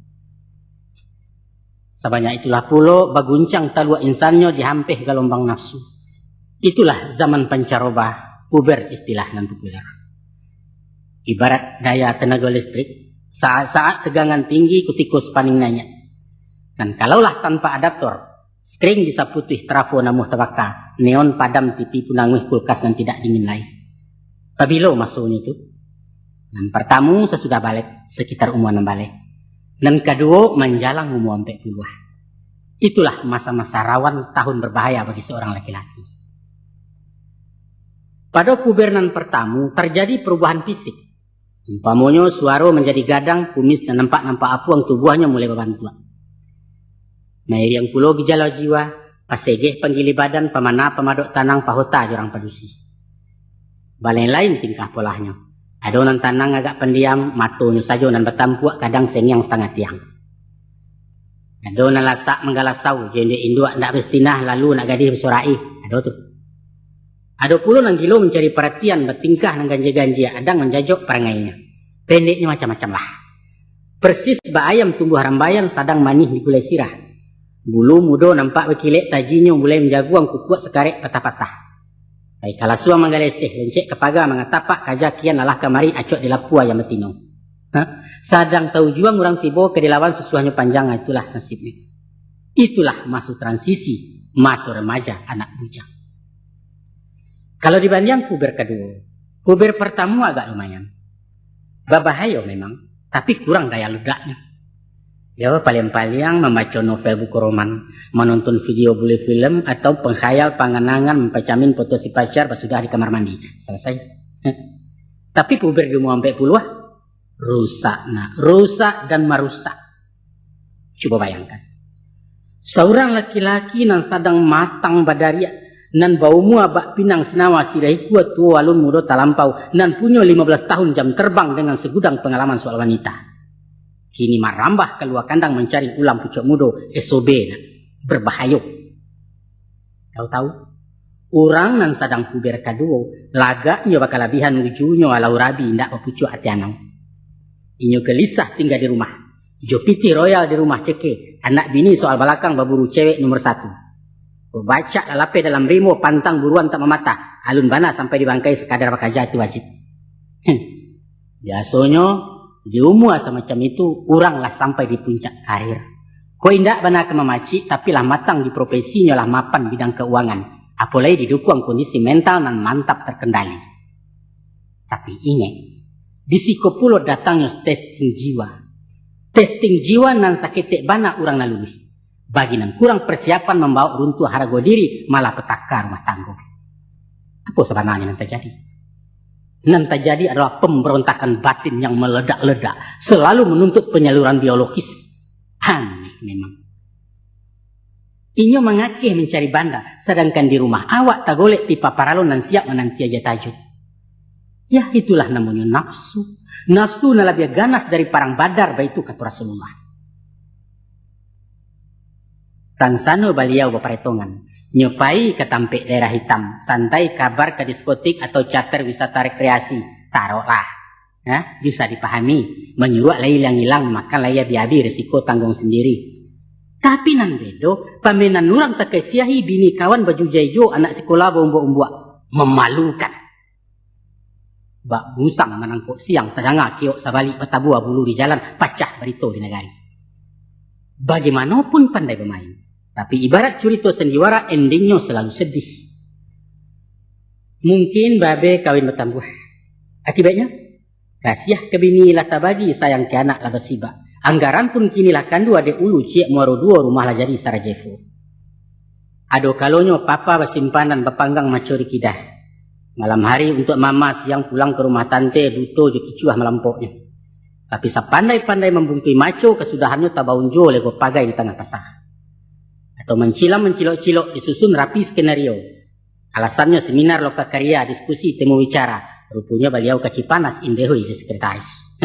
Sebanyak itulah pulo baguncang talua insannya dihampih gelombang nafsu. Itulah zaman pancaroba, puber istilah nan populer. Ibarat daya tenaga listrik, saat-saat tegangan tinggi kutikus paning nanya. Dan kalaulah tanpa adaptor, skring bisa putih trafo namuh tabaka, neon padam TV punanguh kulkas dan tidak dingin lain. Pabilo masuknya itu. Dan pertama sesudah balik, sekitar umuan balik. Dan kedua menjalang umur sampai puluh. Itulah masa-masa rawan tahun berbahaya bagi seorang laki-laki. Pada pubernan pertama terjadi perubahan fisik. Umpamanya suara menjadi gadang, kumis dan nampak-nampak apuang tubuhnya mulai berbantuan. Nah yang pulau gejala jiwa, pasegeh penggili badan, pemana pemadok tanang, pahota jorang padusi. Balai lain tingkah polahnya. Adonan tanang agak pendiam, matunya saja dan bertampuak kadang sengiang setengah tiang. Adonan lasak menggalasau, jende induak nak bestinah lalu nak gadis bersorai. Ada tu. Ada pula nang gilo mencari perhatian, bertingkah nang ganja-ganja, adang menjajok perangainya. Pendeknya macam-macam lah. Persis ayam tumbuh rambayan sadang manih di gulai sirah. Bulu mudo nampak berkilik tajinya mulai menjaguang kukuak sekarek patah-patah. Baik kalau suang menggaleseh, lencek kepaga mengatapak kajak kian alah kamari acok di lapua yang betino. Sadang tahu juang orang tiba ke dilawan sesuahnya panjang, itulah nasibnya. Itulah masuk transisi, masuk remaja, anak bujang. Kalau dibanding puber kedua, puber pertama agak lumayan. Babahaya memang, tapi kurang daya ledaknya. Ya paling-paling membaca novel buku roman, menonton video bule film, atau penghayal panganangan mempacamin foto si pacar pas sudah di kamar mandi. Selesai. Tapi puber di umur 40 rusak, nah, rusak dan merusak. Coba bayangkan. Seorang laki-laki nan sadang matang badaria nan bau mua bak pinang senawa sirai kuat tua alun mudo talampau nan punya 15 tahun jam terbang dengan segudang pengalaman soal wanita. Kini marambah keluar kandang mencari ulam pucuk mudo SOB na berbahaya. Kau tahu? Orang nan sadang puber kaduo lagaknya bakal labihan ujunyo alau rabi ndak pucuk hati anau. Inyo gelisah tinggal di rumah. Jo piti royal di rumah ceke. Anak bini soal balakang baburu cewek nomor 1. Kau baca lalape dalam rimo pantang buruan tak memata. Alun bana sampai dibangkai sekadar bakaja itu wajib. Biasanya di umur semacam itu oranglah sampai di puncak karir. Kau indak bana ke memaci tapi lah matang di profesinya lah mapan bidang keuangan. Apalagi didukung kondisi mental nan mantap terkendali. Tapi ingat, di psikopulo datangnya testing jiwa. Testing jiwa nan sakitek bana orang nalui. Bagi nan kurang persiapan membawa runtuh harga diri malah petaka rumah tangga. Apa sebenarnya nan terjadi? Nan terjadi adalah pemberontakan batin yang meledak-ledak. Selalu menuntut penyaluran biologis. Aneh memang. Inyo mengakeh mencari banda. Sedangkan di rumah awak tak golek pipa paralon dan siap menanti aja tajuk. Ya itulah namanya nafsu. Nafsu na lebih ganas dari parang badar baitu kata Rasulullah. Tansano baliau beparetongan. Nyopai ke tampek daerah hitam. Santai kabar ke diskotik atau charter wisata rekreasi. Taruhlah. Ya, bisa dipahami. Menyuruh lai yang hilang makan laya biabi resiko tanggung sendiri. Tapi nan bedo. Pamenan nurang tak kesiahi bini kawan baju jaijo anak sekolah bombo-ombuak. Memalukan. Bak busang menangkuk siang terdengar kiok sabalik petabua bulu di jalan pacah berito di negari. Bagaimanapun pandai bermain, tapi ibarat curito sendiwara endingnya selalu sedih. Mungkin babe kawin bertambuh. Akibatnya, kasiah ke bini lah tabagi sayang ke anak lah bersiba. Anggaran pun kini lah kandu adek ulu ciek muaro dua rumah lah jadi Sarajevo. Ado kalonyo papa bersimpanan berpanggang macori kidah. Malam hari untuk mama siang pulang ke rumah tante duto jo kicuah melampoknya. Tapi sepandai-pandai membungkui maco kesudahannya tabaunjo lego pagai di tengah pasar. Atau mencilok-cilok disusun rapi skenario. Alasannya seminar lokakarya, diskusi, temu wicara. Rupanya beliau kecipanas indehui di sekretaris.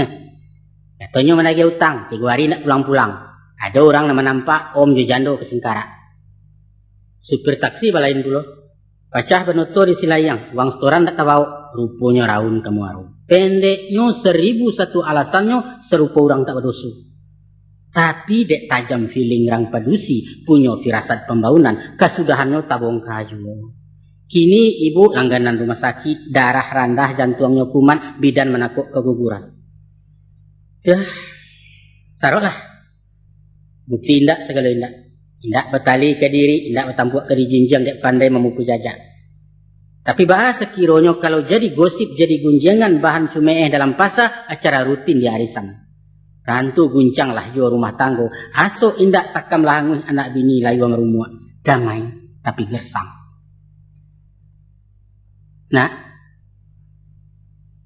Katanya menagih utang, 3 hari nak pulang-pulang. Ada orang nama nampak Om Jojando ke Singkara. Supir taksi balain dulu. Pacah benutur di silayang, uang setoran tak tahu, rupanya raun kamu arum. Pendeknya 1001 alasannya serupa orang tak berdosu. Tapi dek tajam feeling rang padusi, punya firasat pembangunan, kesudahannya tabung kaju. Kini ibu langganan rumah sakit, darah rendah, jantungnya kuman, bidan menakut keguguran. Ya, taruhlah. Bukti indak segala indak. Indak bertali ke diri, indak bertampuk ke dijinjang dek pandai memupuk jajak. Tapi bahasa kironya kalau jadi gosip, jadi gunjangan bahan cumeeh dalam pasar, acara rutin di arisan. Kantu guncang lah jo rumah tanggo, aso indak sakam lahanguh anak bini layuang rumua. Damai, tapi gersang. Nah,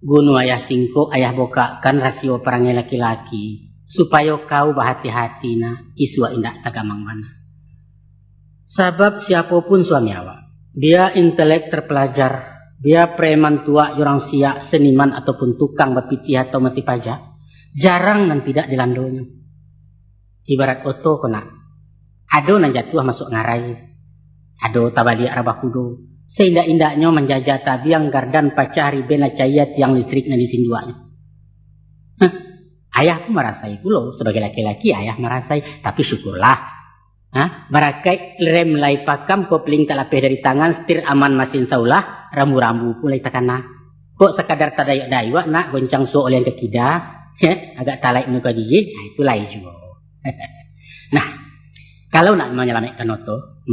gunu ayah singko, ayah boka kan rasio perangnya laki-laki. Supaya kau berhati-hati na, iswa indak tagamang mana. Sebab siapapun suami awak, dia intelek terpelajar, dia preman tua, orang siak, seniman ataupun tukang berpitih atau mati pajak, jarang dan tidak dilandonya. Ibarat oto kena, ado nan jatuh masuk ngarai, ado tabali arabah kudo, seindak-indaknya menjajah tabiang gardan pacari bena cayat yang listriknya disinduanya. Ayah pun merasai pulau, sebagai laki-laki ayah merasai, tapi syukurlah. Barakai rem lai pakam kopling tak lapeh dari tangan setir aman masin saulah rambu-rambu pun lai takana. Kok sekadar tadayak dayuak nak goncang so oleh yang kekida agak talai muka gigi, itu lai juga. Nah, kalau nak menyelamatkan oto,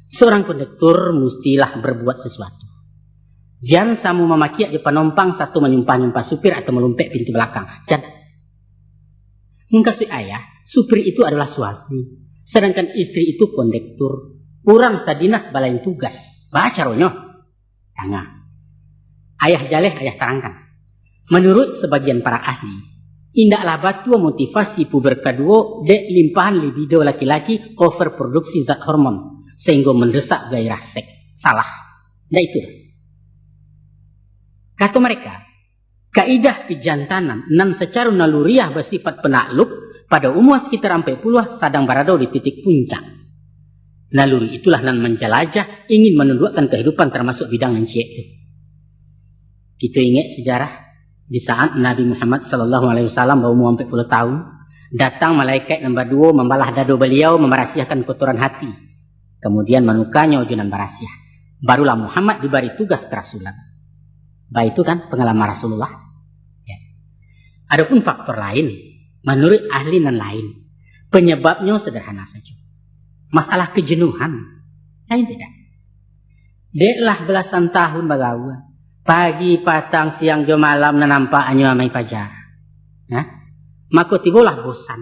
seorang konduktor mestilah berbuat sesuatu. Jangan samu memaki di penumpang satu menyumpah-nyumpah supir atau melumpek pintu belakang. Mengkasui ayah, supir itu adalah suami. Sedangkan istri itu kondektur. Kurang sadinas balain tugas. Baca ronyo. Tengah. Ayah jaleh, ayah terangkan. Menurut sebagian para ahli, Indaklah batu motivasi puber kedua dek limpahan libido laki-laki overproduksi zat hormon sehingga mendesak gairah seks. Salah. Nah itu. Kata mereka, kaidah pejantanan nan secara naluriah bersifat penakluk pada umur sekitar 40 sedang berada di titik puncak. Naluri itulah nan menjelajah ingin menundukkan kehidupan termasuk bidang nan itu. Kita ingat sejarah di saat Nabi Muhammad SAW baru umur 40 tahun, datang malaikat nombor 2 membalah dada beliau memerahasiakan kotoran hati. Kemudian menukanya ujunan berasiah. Barulah Muhammad diberi tugas kerasulan. Baik itu kan pengalaman Rasulullah. Ya. Adapun faktor lain, menurut ahli nan lain, penyebabnya sederhana saja. Masalah kejenuhan. Lain tidak. Deklah belasan tahun bagawa. Pagi, patang, siang, jo malam nampaknya amai pajar. Nah, maka tibalah bosan.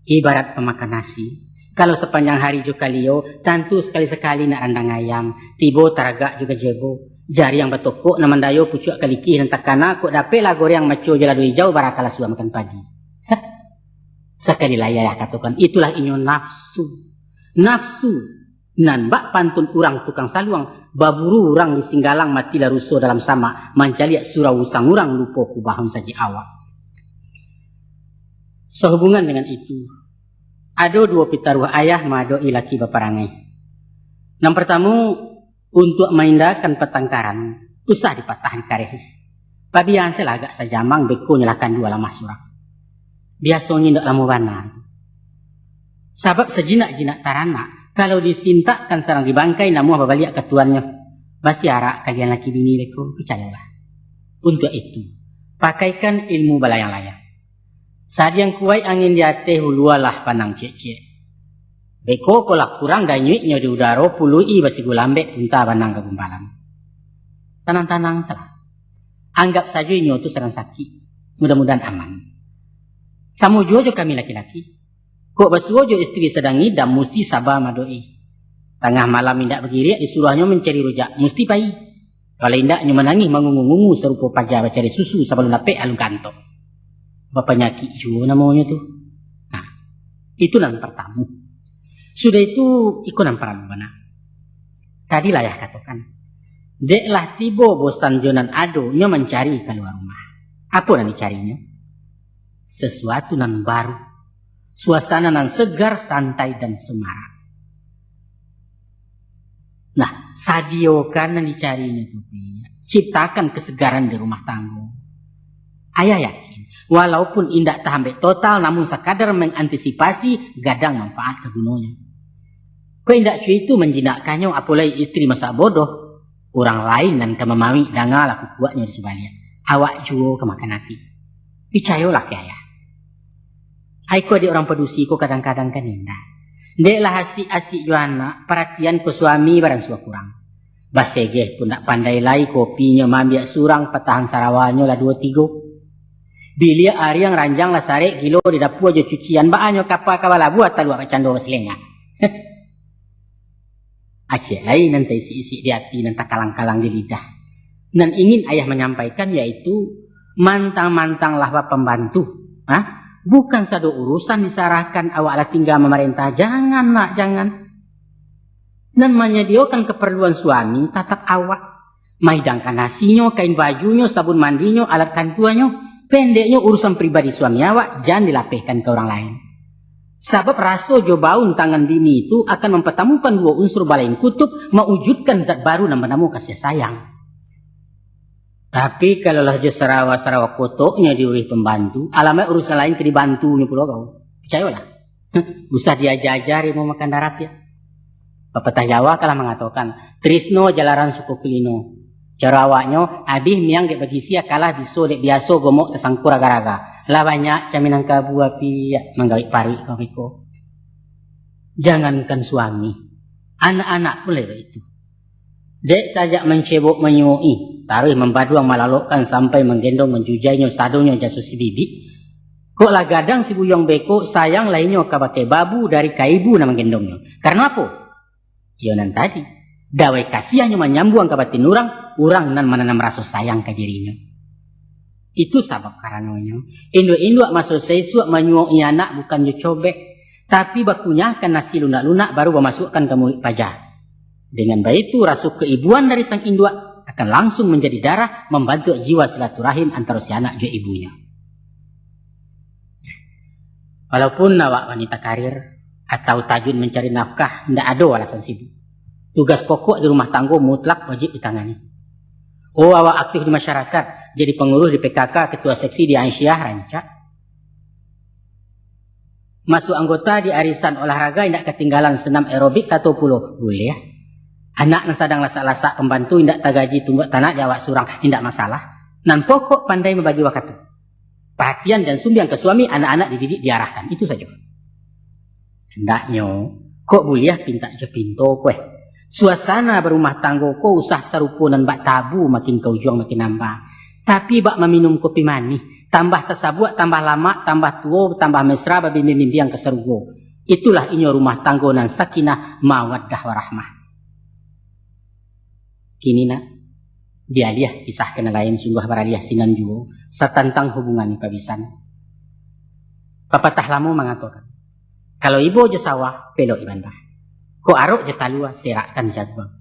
Ibarat pemakan nasi. Kalau sepanjang hari jo kalio, tentu sekali-sekali nak randang ayam. Tiba taragak juga jebo. Jari yang bertokok naman dayo pucuk kaliki dan takana kok dapet lah goreng maco jala dua hijau barakala sudah makan pagi. Sekali lah ya katakan itulah inyo nafsu. Nafsu nan bak pantun urang tukang saluang baburu urang di singgalang mati laruso dalam sama mancaliak surau usang urang lupa kubahun saja awak. Sehubungan dengan itu ada dua pitaruh ayah madoi laki baparangai. Yang pertama untuk mengindahkan pertengkaran, usah dipatahan kareh. Pabian saya agak sajamang beko nyalakan dua lama surang. Biasanya tidak lama benar. Sebab sejinak-jinak tarana, kalau disintakkan sarang dibangkai, namun apa balik ketuannya. Basiara kalian laki bini leko, percayalah. Untuk itu, pakaikan ilmu balayang-layang. Saat yang kuat angin di atas hulualah panang cek-cek. Beko kolak kurang dan nyuiknya di udara pului basi gulambek punta banang kegumpalan. Tanang-tanang salah. Anggap saja inyo itu sedang sakit. Mudah-mudahan aman. Samu jojo kami laki-laki. Kok basuojo istri sedang idam mesti sabar madoi. Tengah malam indak bergirik disuruhnya mencari rujak. Mesti pai. Kalau indaknya menangis mengungu-ungu serupa pajar mencari susu sebelum dapet alun kantok. Bapaknya Ki Jo namanya tuh. Nah, itu yang pertama. Sudah itu ikut namparan mana. Tadi lah ya katakan. Deklah tiba bosan jonan ado nya mencari keluar rumah. Apa yang dicarinya? Sesuatu nan baru. Suasana nan segar, santai dan semarak. Nah, sadio kan yang dicarinya tuh. Ciptakan kesegaran di rumah tangga. Ayah yakin, walaupun indak tahambek total, namun sekadar mengantisipasi gadang manfaat kegunanya. Kau indak cuy itu menjinakkannya apalagi istri masa bodoh. Orang lain dan kemamami dangal aku kuatnya di sebalik. Awak juga kemakan hati. Picayolah ke ayah. Aiko di orang pedusi ko kadang-kadang kan indah. Deklah asik-asik juana perhatian ke suami barang suah kurang. Basegeh pun tak pandai lai kopinya mambiak surang petahan sarawanyo lah 2-3. Bilia hari yang ranjang lah sarek kilo di dapur aja cucian baanyo kapal kawala buat taluak cando selengah. Aceh lain nanti isi-isi di hati nanti kalang-kalang di lidah. Dan ingin ayah menyampaikan yaitu mantang-mantang lah pembantu. Bukan satu urusan disarahkan awak lah tinggal memerintah. Jangan nak, jangan. Dan menyediakan keperluan suami tatap awak. Maidangkan nasinya, kain bajunya, sabun mandinya, alat kantuannya. Pendeknya urusan pribadi suami awak jangan dilapehkan ke orang lain. Sebab rasa jobaun tangan bini itu akan mempertemukan dua unsur balain kutub mewujudkan zat baru nama-nama kasih sayang. Tapi kalau lah jo sarawa-sarawa kotoknya diurih pembantu, alamat urusan lain ke dibantunya pula kau. Percayalah. Usah diajar-ajari mau makan darat ya. Pepatah Jawa kalah mengatakan, Trisno jalaran suku kulino. Cara awaknya, abih miang dek bagi sia kalah biasa gomok tersangkur agar-agar. Lah banyak caminan kabu api ya, menggawik pari kau beko. Jangankan suami, anak-anak pun lewat itu. Dek sajak mencebok menyui, taruh membaduang malalokkan sampai menggendong menjujainya sadonya jasus si bibi. Kok lah gadang si buyong beko sayang lainnya kabake babu dari kaibu na menggendongnya. Karena apa? Yonan tadi, dawai kasihnya menyambung kabatin orang nan menanam rasa sayang ke dirinya. Itu sabab karanonyo. Induk-induk masuk sesuatu menyuok anak bukan jo cobek. Tapi bakunya akan nasi lunak-lunak baru memasukkan ke mulut pajak. Dengan baik itu rasa keibuan dari sang induk akan langsung menjadi darah membantu jiwa silaturahim antara si anak jo ibunya. Walaupun awak wanita karir atau tajun mencari nafkah, tidak ada alasan sibuk. Tugas pokok di rumah tangga mutlak wajib ditangani. Oh, awak aktif di masyarakat, jadi pengurus di PKK, ketua seksi di Aisyah, rancak. Masuk anggota di arisan olahraga, tidak ketinggalan senam aerobik 10, boleh ya. Anak yang sedang lasak-lasak pembantu, tidak tagaji tumbuk tanah di awak surang, tidak masalah. Dan pokok pandai membagi waktu. Perhatian dan sumbiang ke suami, anak-anak dididik diarahkan, itu saja. Hendaknya, kok boleh pinta je pinto kue. Suasana berumah tangga kok usah serupa dan bak tabu makin kau juang makin nambah. Tapi bak meminum kopi manis, tambah tersabuk, tambah lama, tambah tua, tambah mesra babi mimpi yang keserugo. Itulah inyo rumah tangga nan sakinah mawaddah warahmah. Kini nak, dia liah kisah kena lain sungguh baraliah sinan juo setentang hubungan pabisan. Pepatah lama mengatakan, kalau ibu je sawah, pelok ibantah. Ko arok je talua, serakkan jadwal.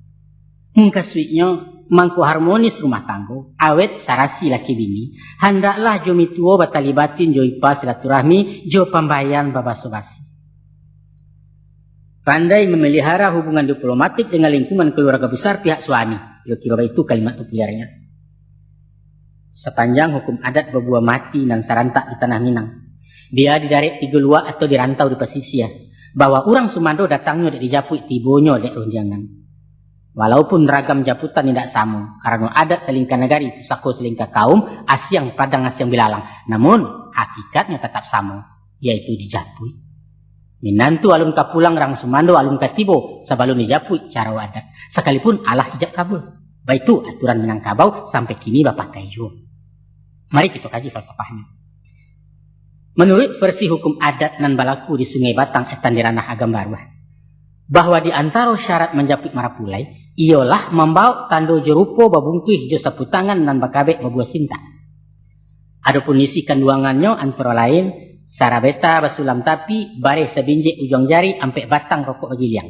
Mungka suiknya, mangko harmonis rumah tanggo, awet sarasi laki bini, hendaklah jo mituo batalibatin jo ipa silaturahmi, jo pembayan babasobasi. Pandai memelihara hubungan diplomatik dengan lingkungan keluarga besar pihak suami. Kira-kira itu kalimat populernya. Sepanjang hukum adat berbuah mati dan sarantak di tanah Minang. Dia didarik tiga luar atau dirantau di pesisir. Bahwa orang Sumando datangnya dari Japui tibonya dari runjangan. Walaupun ragam japutan tidak sama. Karena adat selingkah negari, pusako selingkah kaum, asyang padang asyang bilalang. Namun hakikatnya tetap sama. Yaitu di Japui. Minantu alun kapulang rang Sumando alun katibo. Sebelum di Japui cara adat. Sekalipun Allah ijab kabul. Baik itu aturan Minangkabau sampai kini bapak kayu. Mari kita kaji falsafahnya. Menurut versi hukum adat nan balaku di Sungai Batang etan di ranah Agam Baruah, bahwa di antara syarat menjapit marapulai ialah membawa tando jerupo babungkuih jo saputangan nan bakabek babuah sinta. Adapun isi kandungannya antara lain sarabeta basulam tapi bare sebinjek ujung jari ampe batang rokok bagiliang.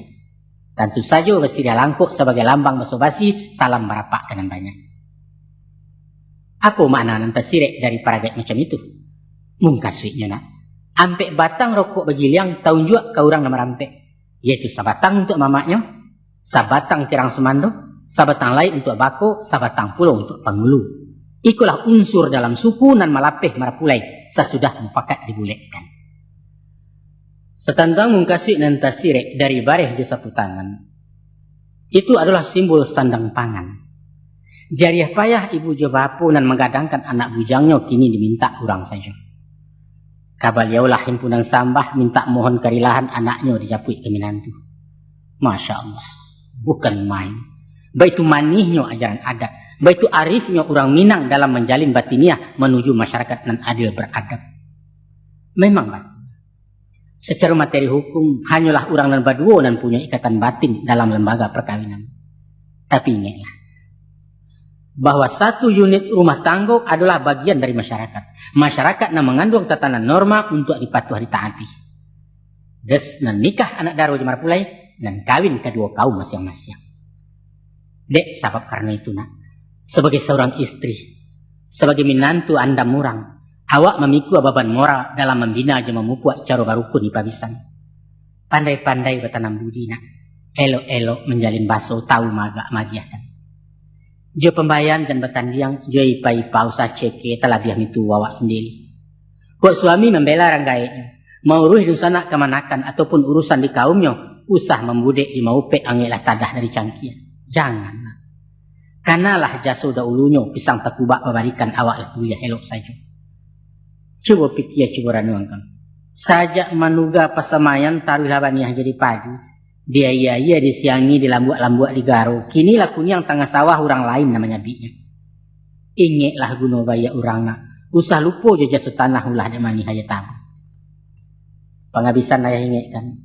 Tentu saja bersedia langkuk sebagai lambang basobasi salam barapak dengan banyak. Apa makna nan tersirek dari paragat macam itu? Mungkaswiknya nak. Ampe batang rokok bagiliang tahun juga ke orang nama rampek. Yaitu sabatang untuk mamaknya, sabatang tirang Sumando, sabatang lain untuk bako, sabatang pulau untuk pangulu. Ikulah unsur dalam suku nan malapeh marapulai sesudah mufakat dibuletkan. Setantang mungkaswik nan tasirek dari bareh di sapu tangan. Itu adalah simbol sandang pangan. Jariah payah ibu jobapu nan menggadangkan anak bujangnya kini diminta kurang saja. Kabal yaulah himpunan sambah minta mohon kerilahan anaknya dijapui ke minantu. Masya Allah. Bukan main. Baitu manihnya ajaran adat. Baitu arifnya orang Minang dalam menjalin batiniah menuju masyarakat nan adil beradab. Memang baik. Secara materi hukum, hanyalah orang dan baduo dan punya ikatan batin dalam lembaga perkawinan. Tapi ingatlah, bahwa satu unit rumah tangga adalah bagian dari masyarakat. Masyarakat yang mengandung tatanan norma untuk dipatuhi ditaati. Des dan nikah anak daro jemar pulai dan kawin kedua kaum masing-masing. Dek, sebab karena itu nak, sebagai seorang istri, sebagai minantu anda murang, awak memikul beban moral dalam membina je memupuak cara barukun di pabisan. Pandai-pandai bertanam budi nak. Elok-elok menjalin baso tahu magiahkan. Jo pembayan dan bertandiang jo ipa-ipa usah ceke telah biar itu awak sendiri. Kok suami membela ranggainya. Mau ruh sanak kemanakan ataupun urusan di kaumnya. Usah membudek di maupek angilah tadah dari cangkia. Jangan nak. Kanalah jasa ulunya pisang tekubak memberikan awak kuliah elok saja. Coba pikir coba ranuangkan. Sajak manuga pasamayan taruh labaniah jadi padu. Dia iya disiangi di lambuak-lambuak di garo. Kini lakuni yang tengah sawah orang lain namanya binya. Ingatlah guna baya orang nak. Usah lupa je jasa tanah ulah demani haya tahu. Penghabisan ayah ingatkan.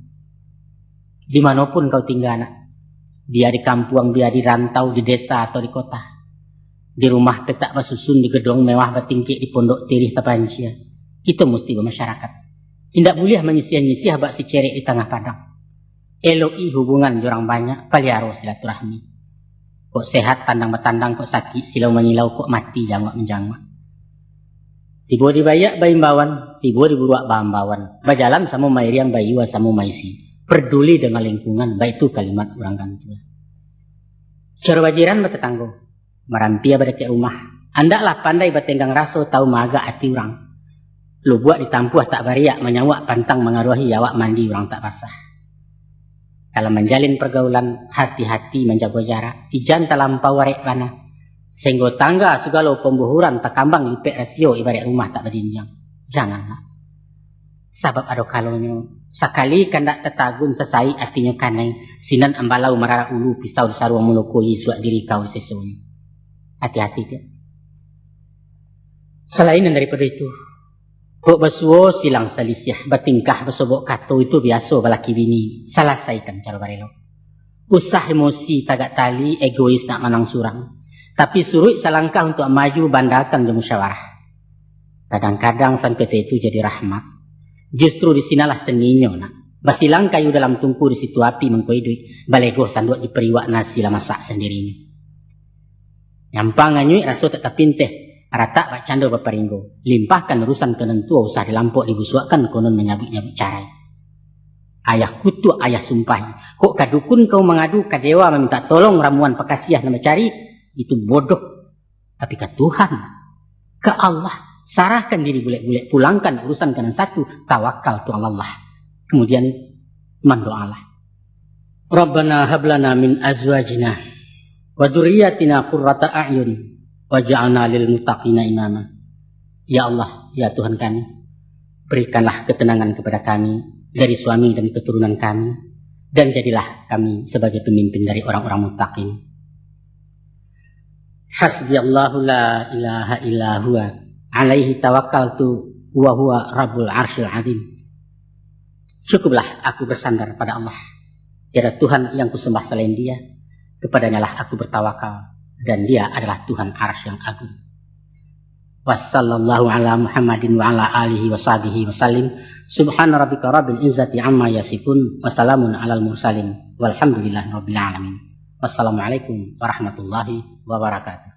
Dimanapun kau tinggal nak. Dia di kampung, dia di rantau, di desa atau di kota. Di rumah petak basusun di gedung mewah batingkik di pondok tirih tapancia. Kita mesti bermasyarakat. Tidak boleh menyisih-nyisih bak si cerek di tengah padang. Eloi hubungan jorang banyak, paliaro silaturahmi. Kok sehat tandang betandang, kok sakit silau menyilau, kok mati jangwak menjangwak. Tiba dibayak bayimbawan, tiba diburuak bahambawan. Bajalan sama mairiang bayiwa sama maisi. Peduli dengan lingkungan, baik itu kalimat orang gantua. Cara bajiran bertetanggo. Merampia pada ke rumah. Andaklah pandai bertenggang raso tahu maga hati orang. Lu buat ditampuh tak bariak menyawak pantang mengaruhi awak mandi orang tak basah. Kalau menjalin pergaulan, hati-hati menjaga jarak. Ijan terlampau warek panah. Sehingga tangga segala pembuhuran tak kambang lipek rasio ibarat rumah tak berdinjang. Janganlah. Sebab ada kalonyo. Sekali kandak tetagun sesai artinya kanai. Sinan ambalau marara ulu pisau disaruang melukui suak diri kau sesuai. Hati-hati dia. Selain daripada itu, kok basuo silang salisih, bertingkah bersobok kato itu biasa balaki bini. Selesaikan cara barelo. Usah emosi tagak tali, egois nak manang surang. Tapi suruh selangkah untuk maju bandakan di musyawarah. Kadang-kadang sangketa itu jadi rahmat. Justru di sinalah seninya nak. Basilang kayu dalam tungku di situ api mengkoidui. Balego sanduk diperiwak nasi lah masak sendirinya. Nyampang nganyui raso tak pinteh. Rata bak cando baparinggo. Limpahkan urusan kenentua usah dilampok dibusuakan konon menyabuk-nyabuk carai. Ayah kutu ayah sumpahi. Kok kadukun kau mengadu ke dewa meminta tolong ramuan pekasiah nama cari. Itu bodoh. Tapi ke Tuhan. Ke Allah. Sarahkan diri bulek-bulek. Pulangkan urusan kenen satu. Tawakal Tuhan Allah. Kemudian mendoalah. Rabbana hablana min azwajina. Wa dzurriyyatina qurrata a'yun waj'alna lil muttaqina imama. Ya Allah, ya Tuhan kami, berikanlah ketenangan kepada kami dari suami dan keturunan kami, dan jadilah kami sebagai pemimpin dari orang-orang muttaqin. Hasbiyallahu la ilaha illa huwa alaihi tawakkaltu wa huwa rabbul arsyil azim. Cukuplah aku bersandar pada Allah. Tiada Tuhan yang kusembah selain Dia. Kepadanya lah aku bertawakal. Dan Dia adalah Tuhan arsy yang agung. Wassallallahu ala Muhammadin wa ala alihi wa sahbihi wa sallim. Subhana rabbika rabbil izzati amma yasifun. Wassalamun alal mursalin. Walhamdulillahi rabbil alamin. Wassalamualaikum warahmatullahi wabarakatuh.